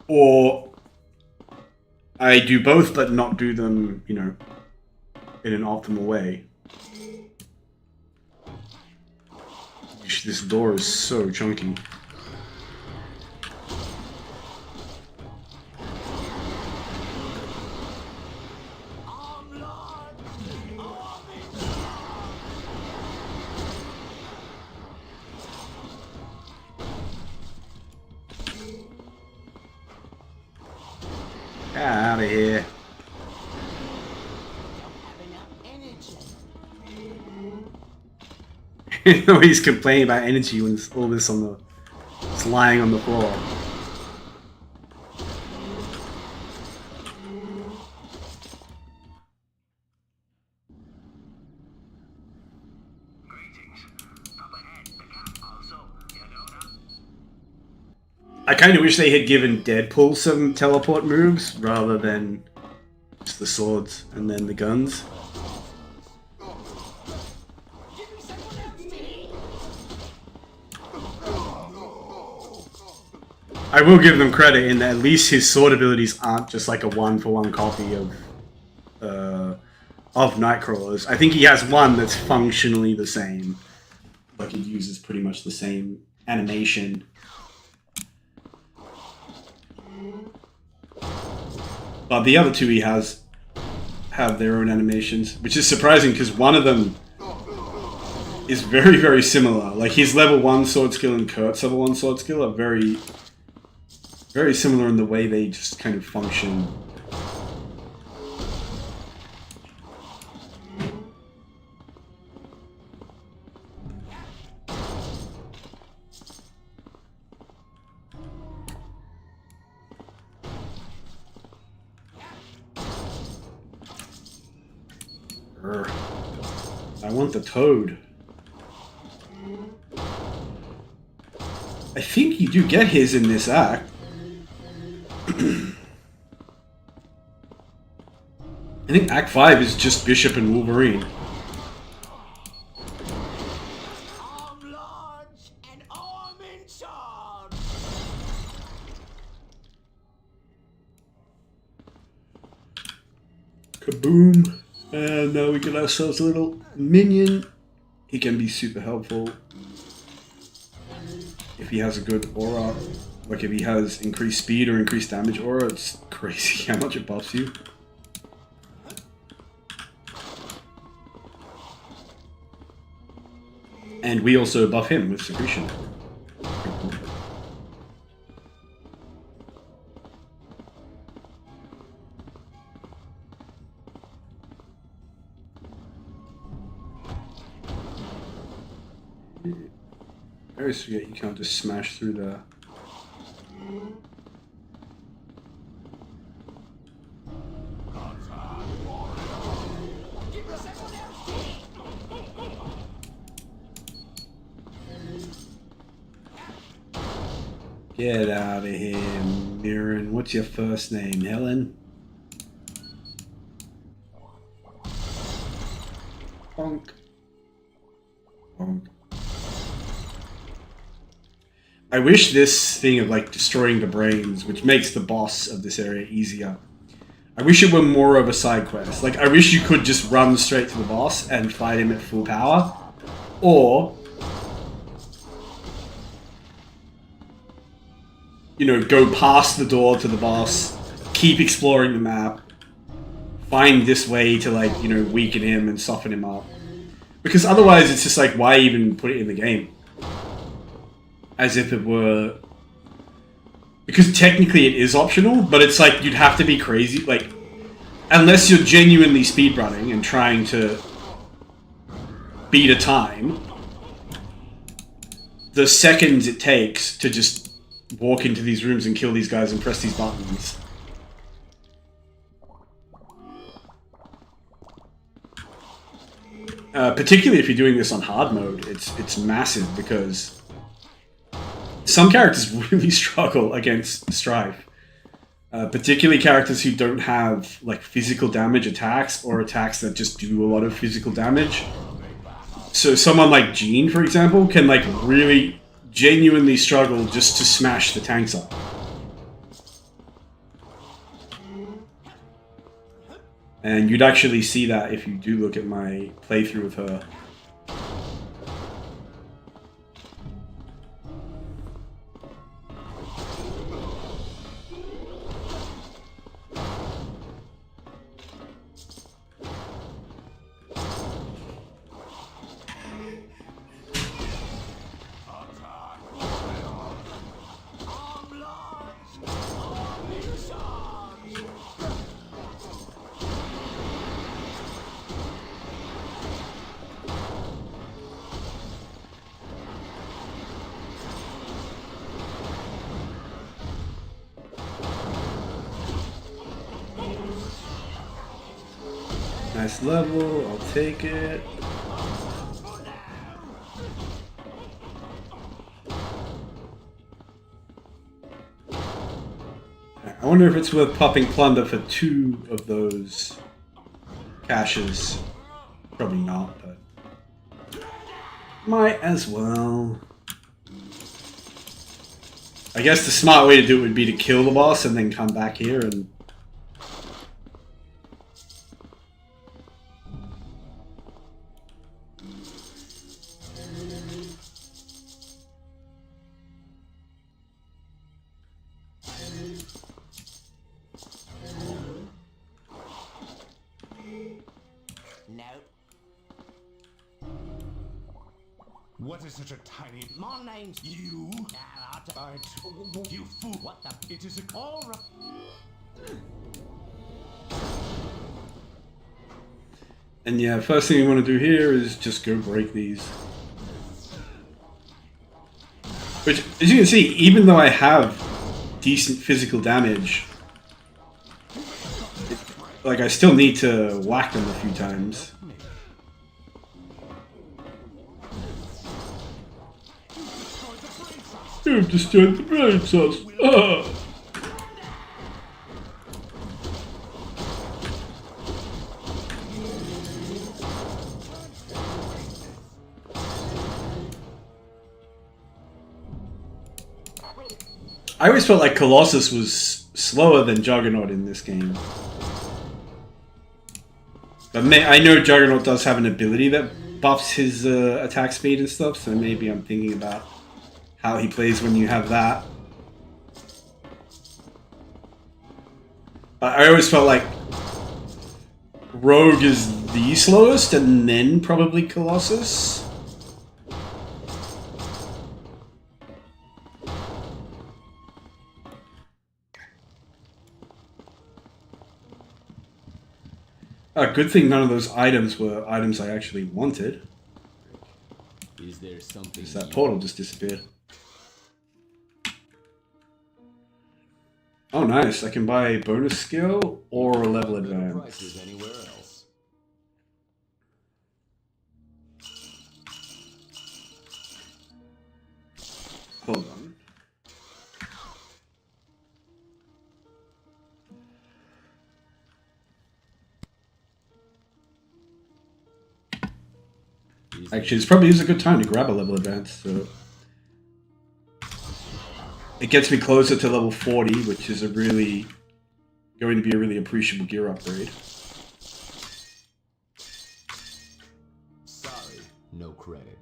Or I do both, but not do them, you know, in an optimal way. This door is so chunky. Get out of here. He's complaining about energy when it's all this on the... It's lying on the floor. I kind of wish they had given Deadpool some teleport moves rather than just the swords and then the guns. I will give them credit in that at least his sword abilities aren't just like a one-for-one copy of Nightcrawler's. I think he has one that's functionally the same. Like it uses pretty much the same animation. But the other two he has have their own animations, which is surprising because one of them is very, very similar. Like his level 1 sword skill and Kurt's level 1 sword skill are very, very similar in the way they just kind of function. I want the Toad. I think you do get his in this act. I think Act 5 is just Bishop and Wolverine. I'm large and I'm in charge. Kaboom! And now we get ourselves a little minion. He can be super helpful if he has a good aura. Like if he has increased speed or increased damage aura, it's crazy how much it buffs you. And we also buff him with Secretion. I always forget you can't just smash through the... Get out of here, Mirren. What's your first name, Helen? Bonk. Bonk. I wish this thing of like destroying the brains, which makes the boss of this area easier, I wish it were more of a side quest. Like, I wish you could just run straight to the boss and fight him at full power. Or, you know, go past the door to the boss, keep exploring the map, find this way to, like, you know, weaken him and soften him up. Because otherwise it's just like, why even put it in the game? As if it were... Because technically it is optional, but it's like, you'd have to be crazy, like, unless you're genuinely speedrunning and trying to beat a time, the seconds it takes to just walk into these rooms and kill these guys and press these buttons. Particularly if you're doing this on hard mode, it's massive because some characters really struggle against Strife. Particularly characters who don't have like physical damage attacks or attacks that just do a lot of physical damage. So someone like Jean, for example, can like really genuinely struggle just to smash the tanks up. And you'd actually see that if you do look at my playthrough of her. Nice level, I'll take it. wonder if it's worth popping plunder for 2 of those caches. Probably not, but might as well. I guess the smart way to do it would be to kill the boss and then come back here and... What is such a tiny... My name's... You? You fool. What the... It is a... All right. And yeah, first thing you want to do here is just go break these. Which, as you can see, even though I have decent physical damage, like I still need to whack them a few times. You've destroyed the brain cells. I always felt like Colossus was slower than Juggernaut in this game. But I know Juggernaut does have an ability that buffs his attack speed and stuff, so maybe I'm thinking about how he plays when you have that. But I always felt like Rogue is the slowest, and then probably Colossus. Good thing none of those items were items I actually wanted. Is there something? That portal just disappeared. Oh, nice! I can buy a bonus skill or a level advance. Prices anywhere else. Hold on. Actually, this probably is a good time to grab a level advance, so... It gets me closer to level 40, which is going to be a really appreciable gear upgrade. Sorry, no credit.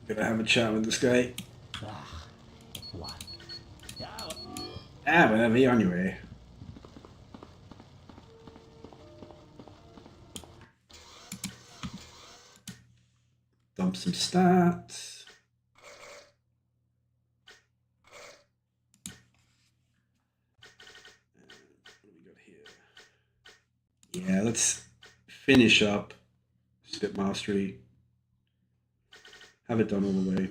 Gonna have a chat with this guy. What? Whatever, you're on your way. Dump some stats. What do we got here? Yeah, let's finish up Spit Mastery. Have it done all the way.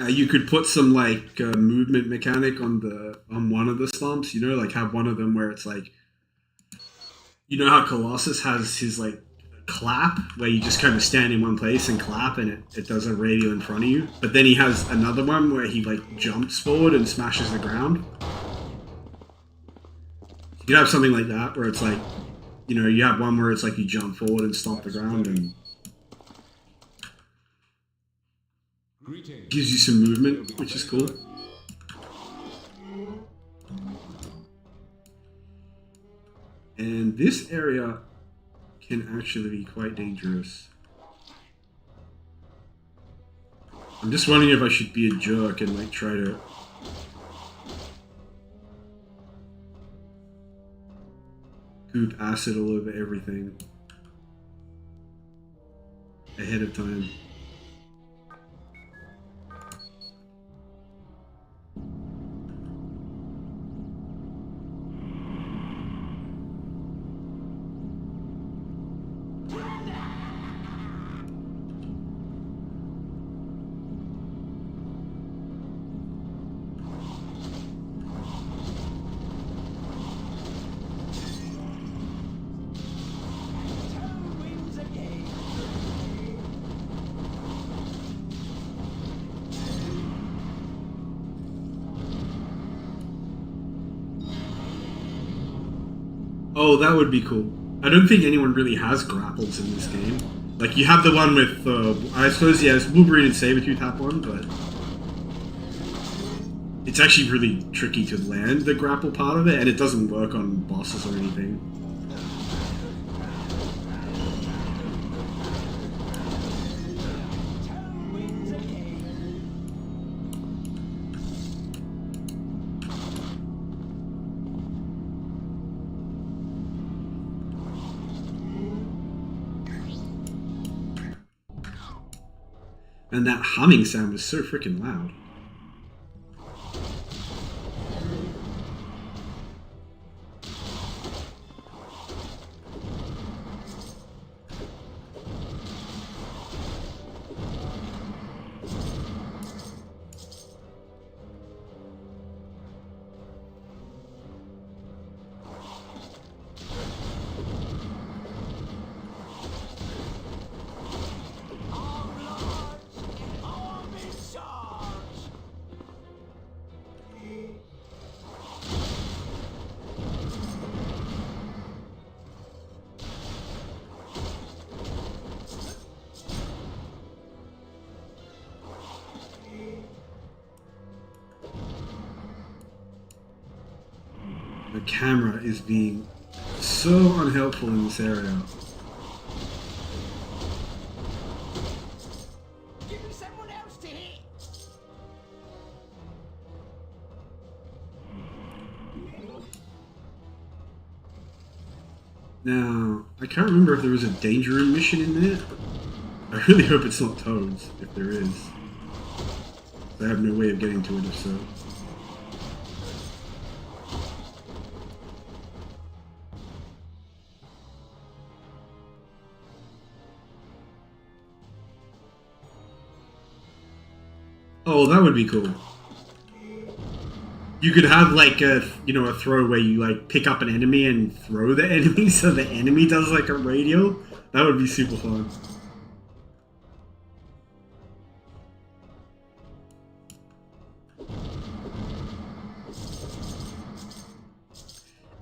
You could put some like movement mechanic on one of the slumps, you know, like have one of them where it's like, you know how Colossus has his like clap where you just kind of stand in one place and clap and it does a radial in front of you, but then he has another one where he like jumps forward and smashes the ground. You could have something like that where it's like, you know, you have one where it's like you jump forward and stomp the ground and gives you some movement, which is cool. And this area can actually be quite dangerous. I'm just wondering if I should be a jerk and like try to goop acid all over everything ahead of time. Oh, that would be cool. I don't think anyone really has grapples in this game. Like, you have the one with, I suppose, yeah, it's Wolverine and Sabretooth have one, but it's actually really tricky to land the grapple part of it, and it doesn't work on bosses or anything. And that humming sound was so freaking loud. The camera is being so unhelpful in this area. Give me someone else to hit. Now, I can't remember if there was a danger room mission in there. I really hope it's not Toads, if there is. I have no way of getting to it if so. Oh, that would be cool. You could have like a, you know, a throw where you like pick up an enemy and throw the enemy so the enemy does like a radial. That would be super fun.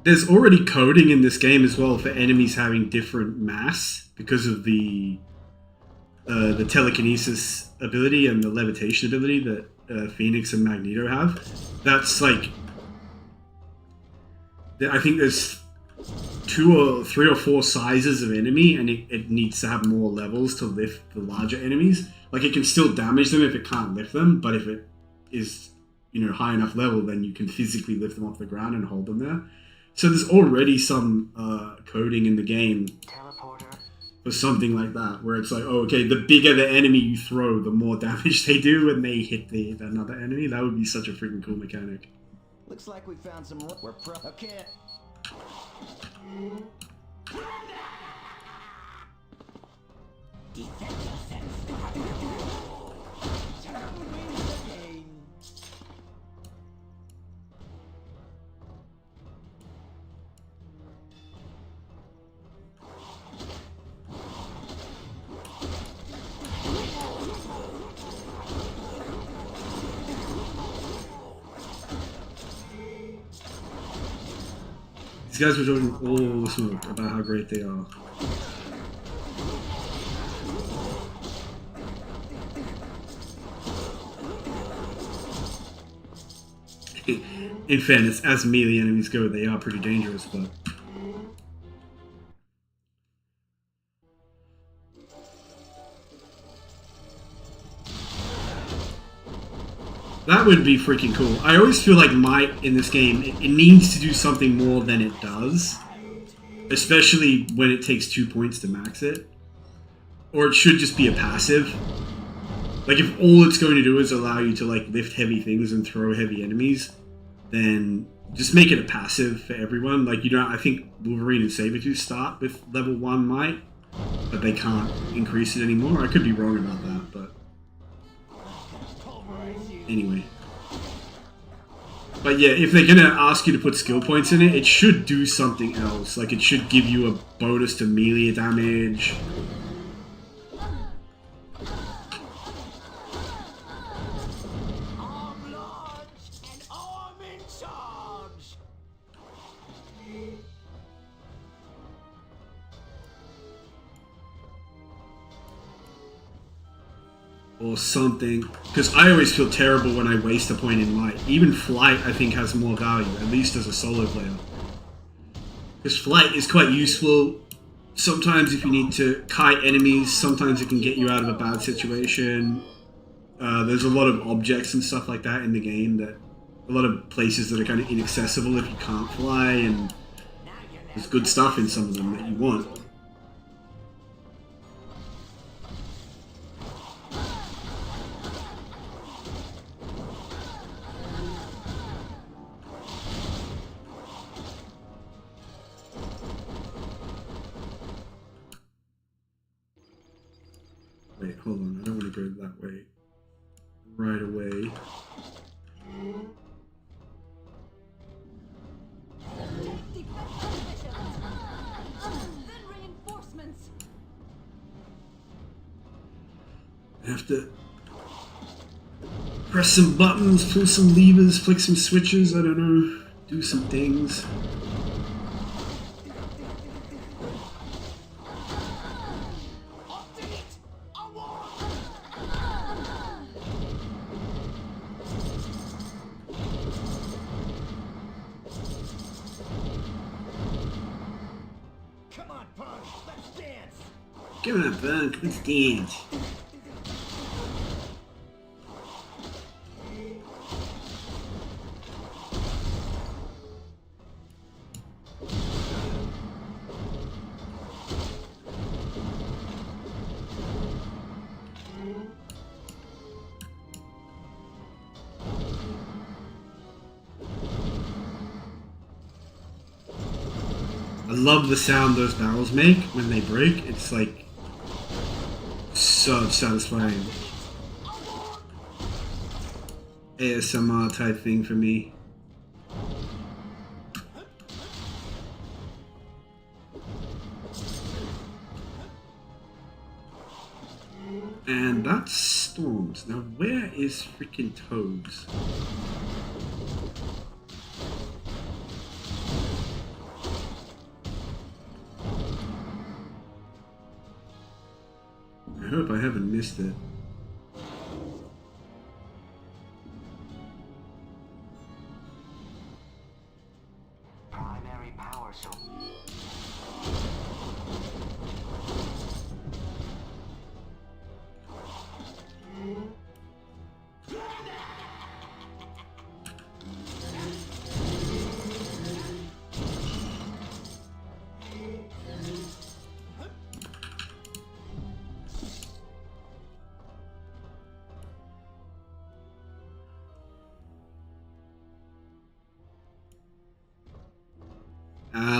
There's already coding in this game as well for enemies having different mass because of the telekinesis ability and the levitation ability that Phoenix and Magneto have. That's like, I think there's 2 or 3 or 4 sizes of enemy, and it needs to have more levels to lift the larger enemies. Like, it can still damage them if it can't lift them, but if it is, you know, high enough level, then you can physically lift them off the ground and hold them there. So there's already some coding in the game for something like that, where it's like, oh, okay, the bigger the enemy you throw, the more damage they do when they hit another enemy. That would be such a freaking cool mechanic. Looks like we found some. We're pro. Okay. These guys were talking all the smoke about how great they are. In fairness, as melee enemies go, they are pretty dangerous, but... That would be freaking cool. I always feel like might in this game, it needs to do something more than it does. Especially when it takes 2 points to max it. Or it should just be a passive. Like, if all it's going to do is allow you to, like, lift heavy things and throw heavy enemies, then just make it a passive for everyone. Like, you know, I think Wolverine and Sabretooth start with level 1 might, but they can't increase it anymore. I could be wrong about that, but... Anyway. But yeah, if they're gonna ask you to put skill points in it, it should do something else. Like, it should give you a bonus to melee damage. Arm launched and arm in charge. or something. Because I always feel terrible when I waste a point in light. Even flight, I think, has more value, at least as a solo player. Because flight is quite useful. Sometimes if you need to kite enemies, sometimes it can get you out of a bad situation. There's a lot of objects and stuff like that in the game, that a lot of places that are kind of inaccessible if you can't fly, and there's good stuff in some of them that you want. Wait, hold on, I don't want to go that way right away. I have to press some buttons, pull some levers, flick some switches, I don't know, do some things. Come on, punk, let's dance. Come on, punk, let's dance. I love the sound those barrels make when they break. It's like so satisfying. ASMR type thing for me. And that's Storms. Now where is freaking Toads? I hope I haven't missed it. Primary power source.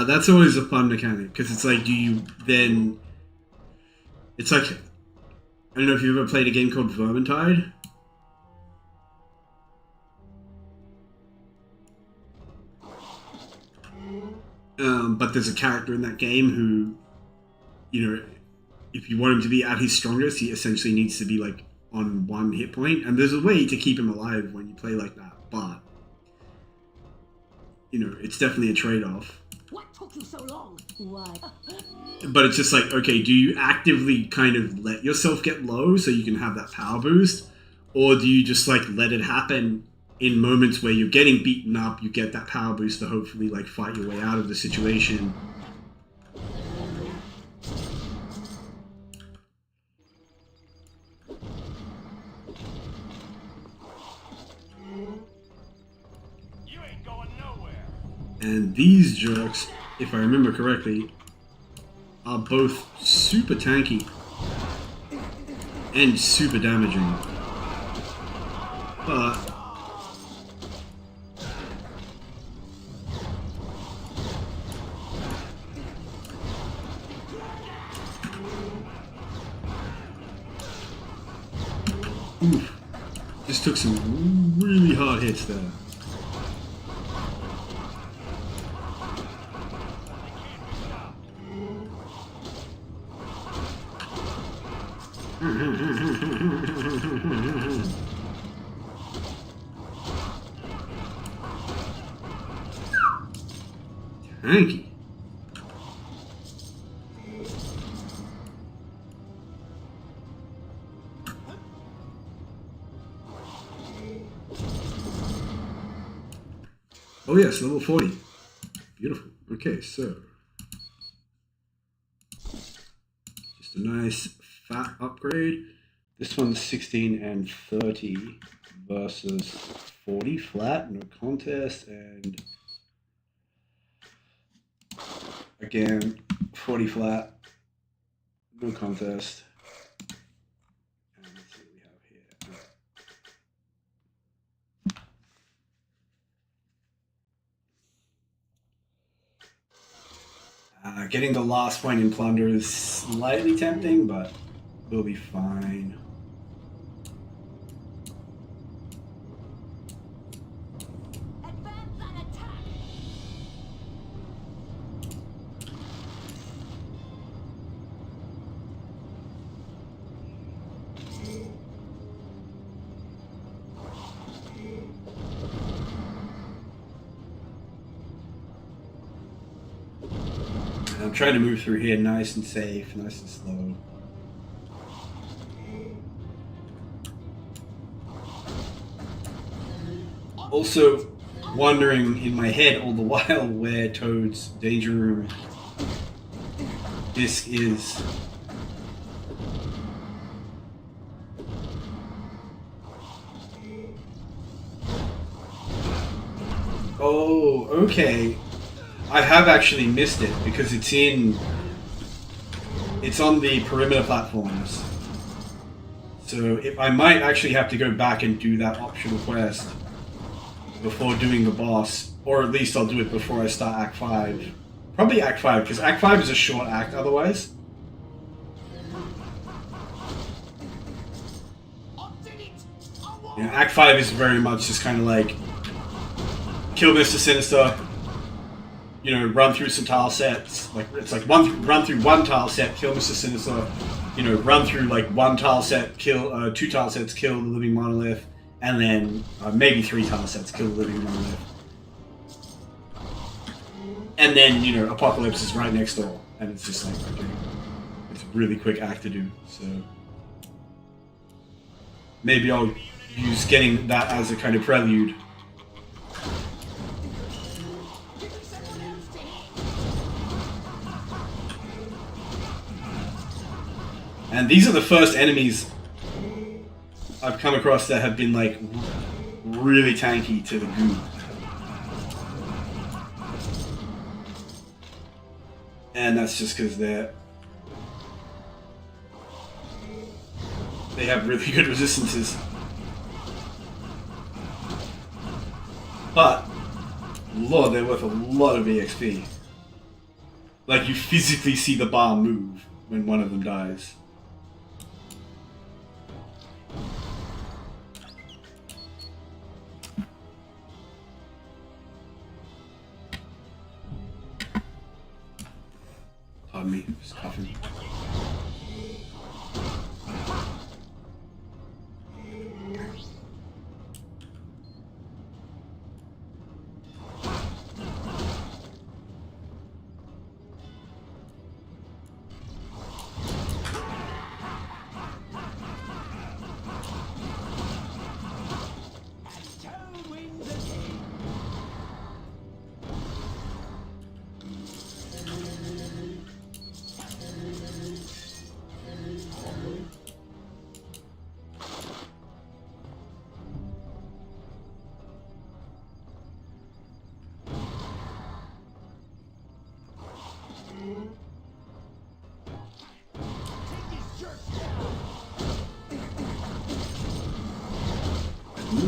That's always a fun mechanic, because it's like, do you then... It's like... I don't know if you've ever played a game called Vermintide. But there's a character in that game who, you know, if you want him to be at his strongest, he essentially needs to be, like, on 1 hit point. And there's a way to keep him alive when you play like that, but... You know, it's definitely a trade-off. What took you so long? Why? But it's just like, okay, do you actively kind of let yourself get low so you can have that power boost? Or do you just, like, let it happen in moments where you're getting beaten up, you get that power boost to hopefully, like, fight your way out of the situation? You ain't going nowhere. And these jerks, if I remember correctly, are both super tanky and super damaging. But oof, just took some really hard hits there. Tanky. Oh yes, level 40. Beautiful. Okay, so just a nice fat upgrade. This one's 16 and 30 versus 40 flat, no contest, and again 40 flat, no contest. And let's see what we have here. Getting the last point in plunder is slightly tempting, but we'll be fine. Advance and attack! I'm trying to move through here nice and safe, nice and slow. Also wondering in my head all the while where Toad's danger room disc is. Oh, okay. I have actually missed it because it's on the perimeter platforms. So I might actually have to go back and do that optional quest before doing the boss, or at least I'll do it before I start Act 5. Probably Act 5, because Act 5 is a short act otherwise. Act 5 is very much just kind of like kill Mr. Sinister, run through some tile sets. Like it's like run through one tile set, kill Mr. Sinister. Run through like one tile set, kill 2 tile sets, kill the living monolith, and then maybe 3 tile sets, kill the living monolith. And then Apocalypse is right next door, and it's just like okay, it's a really quick act to do. So maybe I'll use getting that as a kind of prelude. And these are the first enemies I've come across that have been like really tanky to the goo. And that's just because they have really good resistances. But Lord, they're worth a lot of EXP. Like you physically see the bar move when one of them dies. Pardon me, just coughing.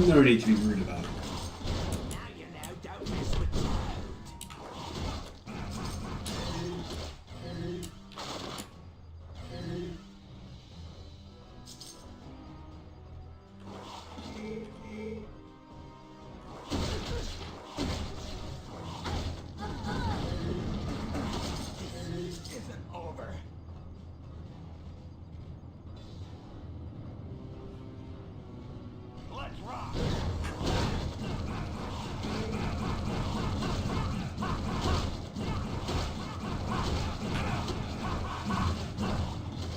No need to be rude about it. Now you know, don't mess with Toad. This isn't over. Let's rock.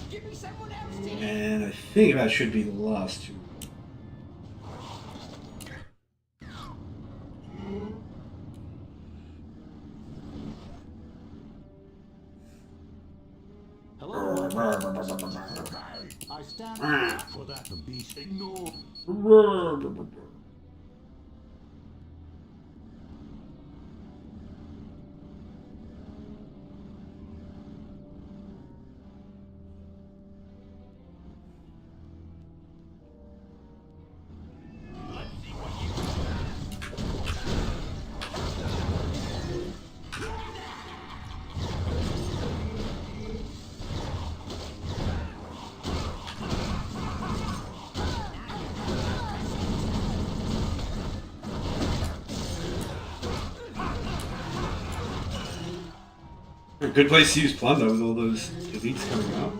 Give me someone else to hit. And I think that should be the last 2. I stand back for that. The beast ignore. A good place to use plunder with all those elites coming out.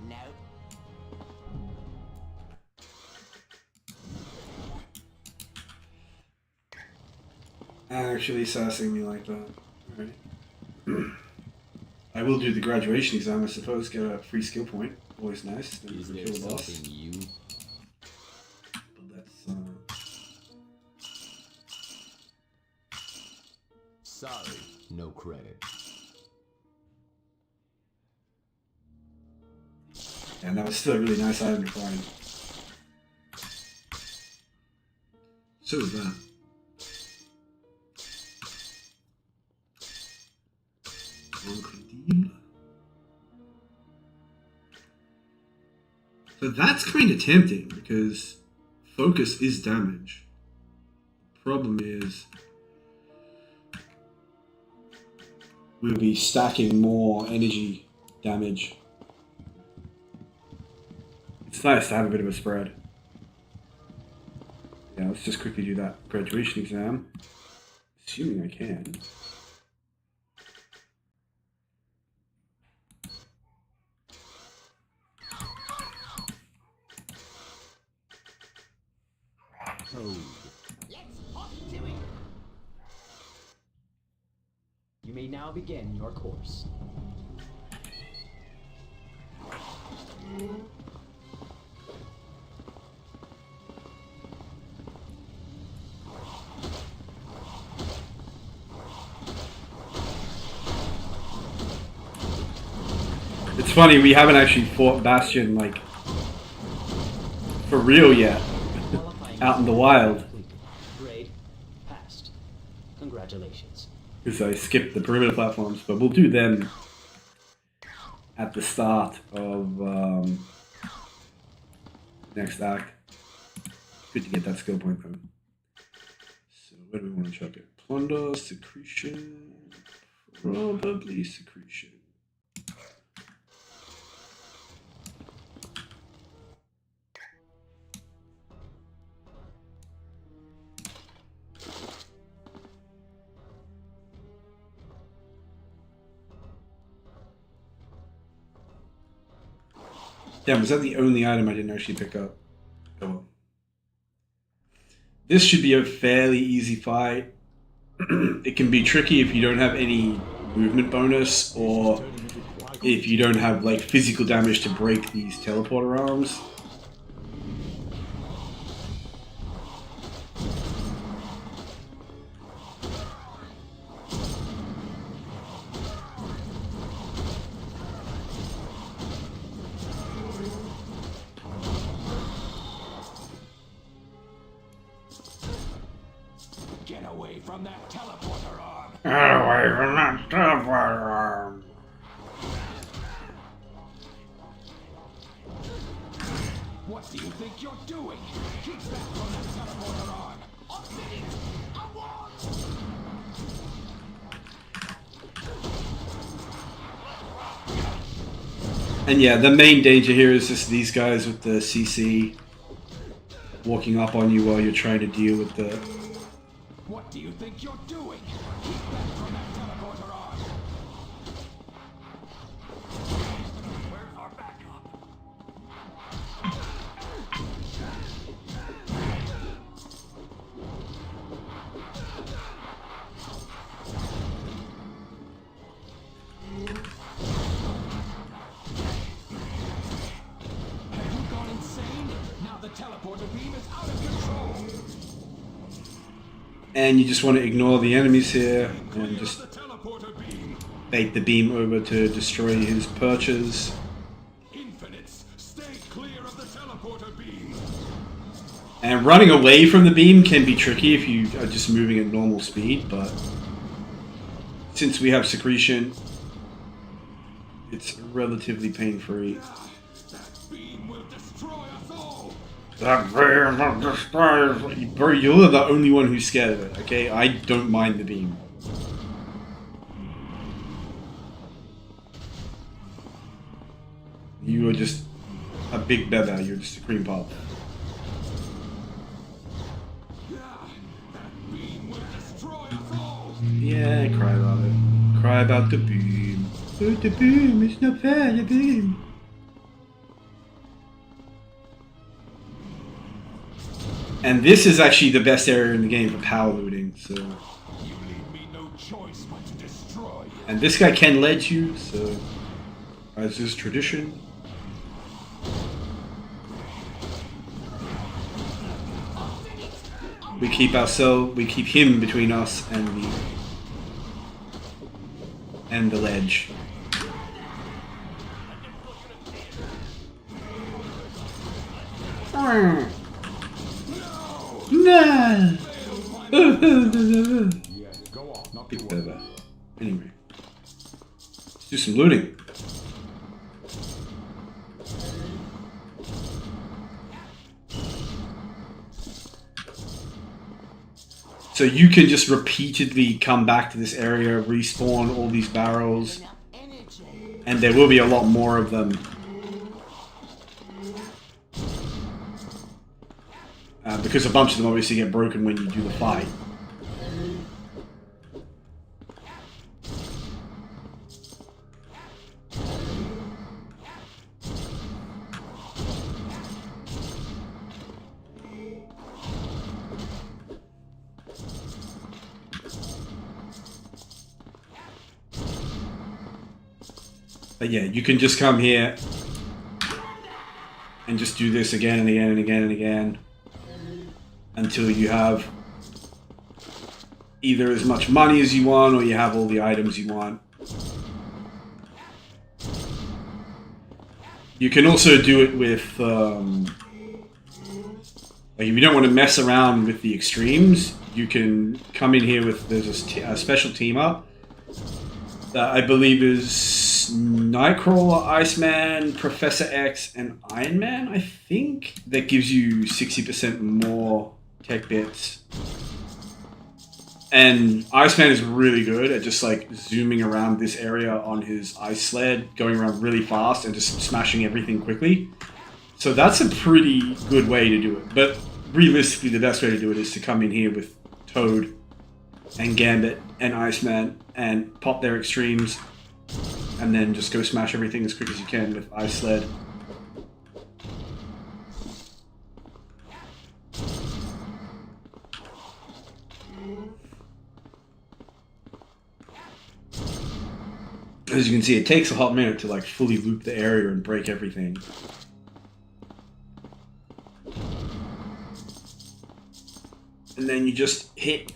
No. Actually sassing me like that. Alright. I will do the graduation exam, I suppose, get a free skill point. Always nice. Then Is kill there the boss. something you... But that's Sorry, no credit. and that was still a really nice item to find. So was that. Incredible. So that's kind of tempting because focus is damage. Problem is we'll be stacking more energy damage. It's nice to have a bit of a spread. Yeah, let's just quickly do that graduation exam. Assuming I can. Toad. Let's hop to it. You may now begin your course. It's funny, we haven't actually fought Bastion, like, for real yet. Out in the wild. Grade passed. Congratulations. Because I skipped the perimeter platforms, but we'll do them at the start of next act. Good to get that skill point though. So where do we want to chuck it? Plunder, secretion, probably secretion. Damn, was that the only item I didn't actually pick up? Oh well. This should be a fairly easy fight. It can be tricky if you don't have any movement bonus or if you don't have like physical damage to break these teleporter arms. Get away from that teleporter arm. Away from that teleporter arm. What do you think you're doing? Keep back from that teleporter arm. I'll finish. I want. And yeah, the main danger here is just these guys with the CC walking up on you while you're trying to deal with the... What do you think you're doing? Keep back from that teleporter arm. Where's our backup? teleporter beam is out of control. And you just want to ignore the enemies here and just The teleporter beam. bait the beam over to destroy his perches. Infinites, stay clear of the teleporter beam. And running away from the beam can be tricky if you are just moving at normal speed, but since we have secretion, it's relatively pain-free. That beam will destroy us all. That beam will destroy us. Bro, you're the only one who's scared of it, okay? I don't mind the beam. You are just a big beba, you're just a cream puff. That beam will destroy us all. Yeah, cry about it. Cry about the beam. Oh, the beam, it's not fair, the beam. And this is actually the best area in the game for power looting, so... You leave me no choice but to destroy you. And this guy can ledge you, so... As is tradition. We keep him between us and the ledge. No! Yes, go off, not Big to worry. beba. Anyway. Let's do some looting. So you can just repeatedly come back to this area, respawn all these barrels, Enough energy. and there will be a lot more of them. Because a bunch of them obviously get broken when you do the fight. But yeah, you can just come here and just do this again and again and again and again until you have either as much money as you want or you have all the items you want. You can also do it with, like if you don't want to mess around with the extremes, you can come in here with, there's a special team up that I believe is Nightcrawler, Iceman, Professor X, and Iron Man, I think, that gives you 60% more tech bits. And Iceman is really good at just like zooming around this area on his ice sled, going around really fast and just smashing everything quickly. So that's a pretty good way to do it. But realistically, the best way to do it is to come in here with Toad and Gambit and Iceman and pop their extremes and then just go smash everything as quick as you can with Ice Sled. As you can see, it takes a hot minute to like fully loop the area and break everything. And then you just hit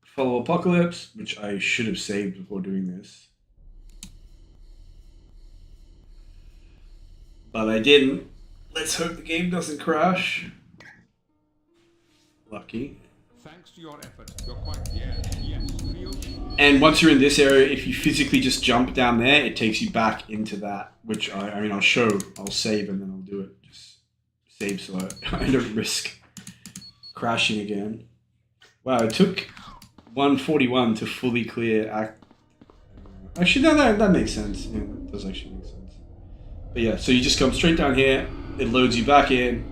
Follow Apocalypse, which I should have saved before doing this. But I didn't. Let's hope the game doesn't crash. Lucky. Thanks to your effort, you're quite yes, feel. And once you're in this area, if you physically just jump down there, it takes you back into that, which I mean, I'll save and then I'll do it. Just save so I don't risk crashing again. Wow, it took 141 to fully clear actually, no, that makes sense. Yeah, that does actually make sense. But yeah, so you just come straight down here, it loads you back in.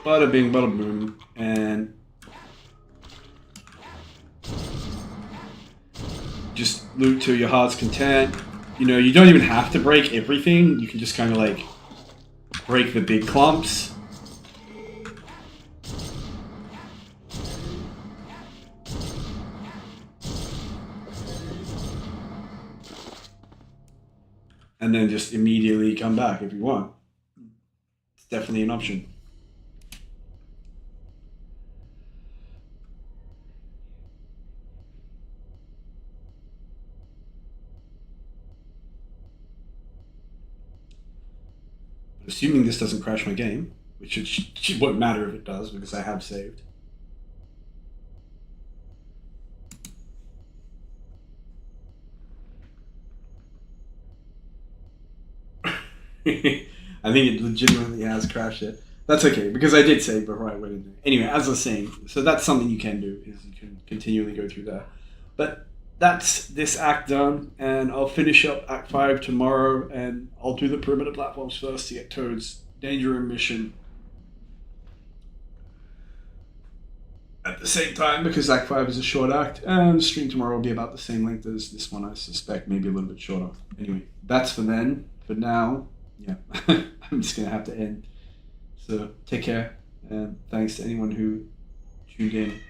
Bada bing, bada boom, and just loot to your heart's content. You know, you don't even have to break everything. You can just kind of like break the big clumps. and then just immediately come back if you want. It's definitely an option. Assuming this doesn't crash my game, which it won't matter if it does because I have saved. I think it legitimately has crashed it. That's okay because I did save before I went in there. Anyway, as I was saying, so that's something you can do is you can continually go through that. But that's this act done, and I'll finish up Act 5 tomorrow, and I'll do the perimeter platforms first to get Toad's danger room mission. At the same time, because Act 5 is a short act, and the stream tomorrow will be about the same length as this one, I suspect, maybe a little bit shorter. Anyway, that's for then. For now, yeah, I'm just going to have to end. So take care, and thanks to anyone who tuned in.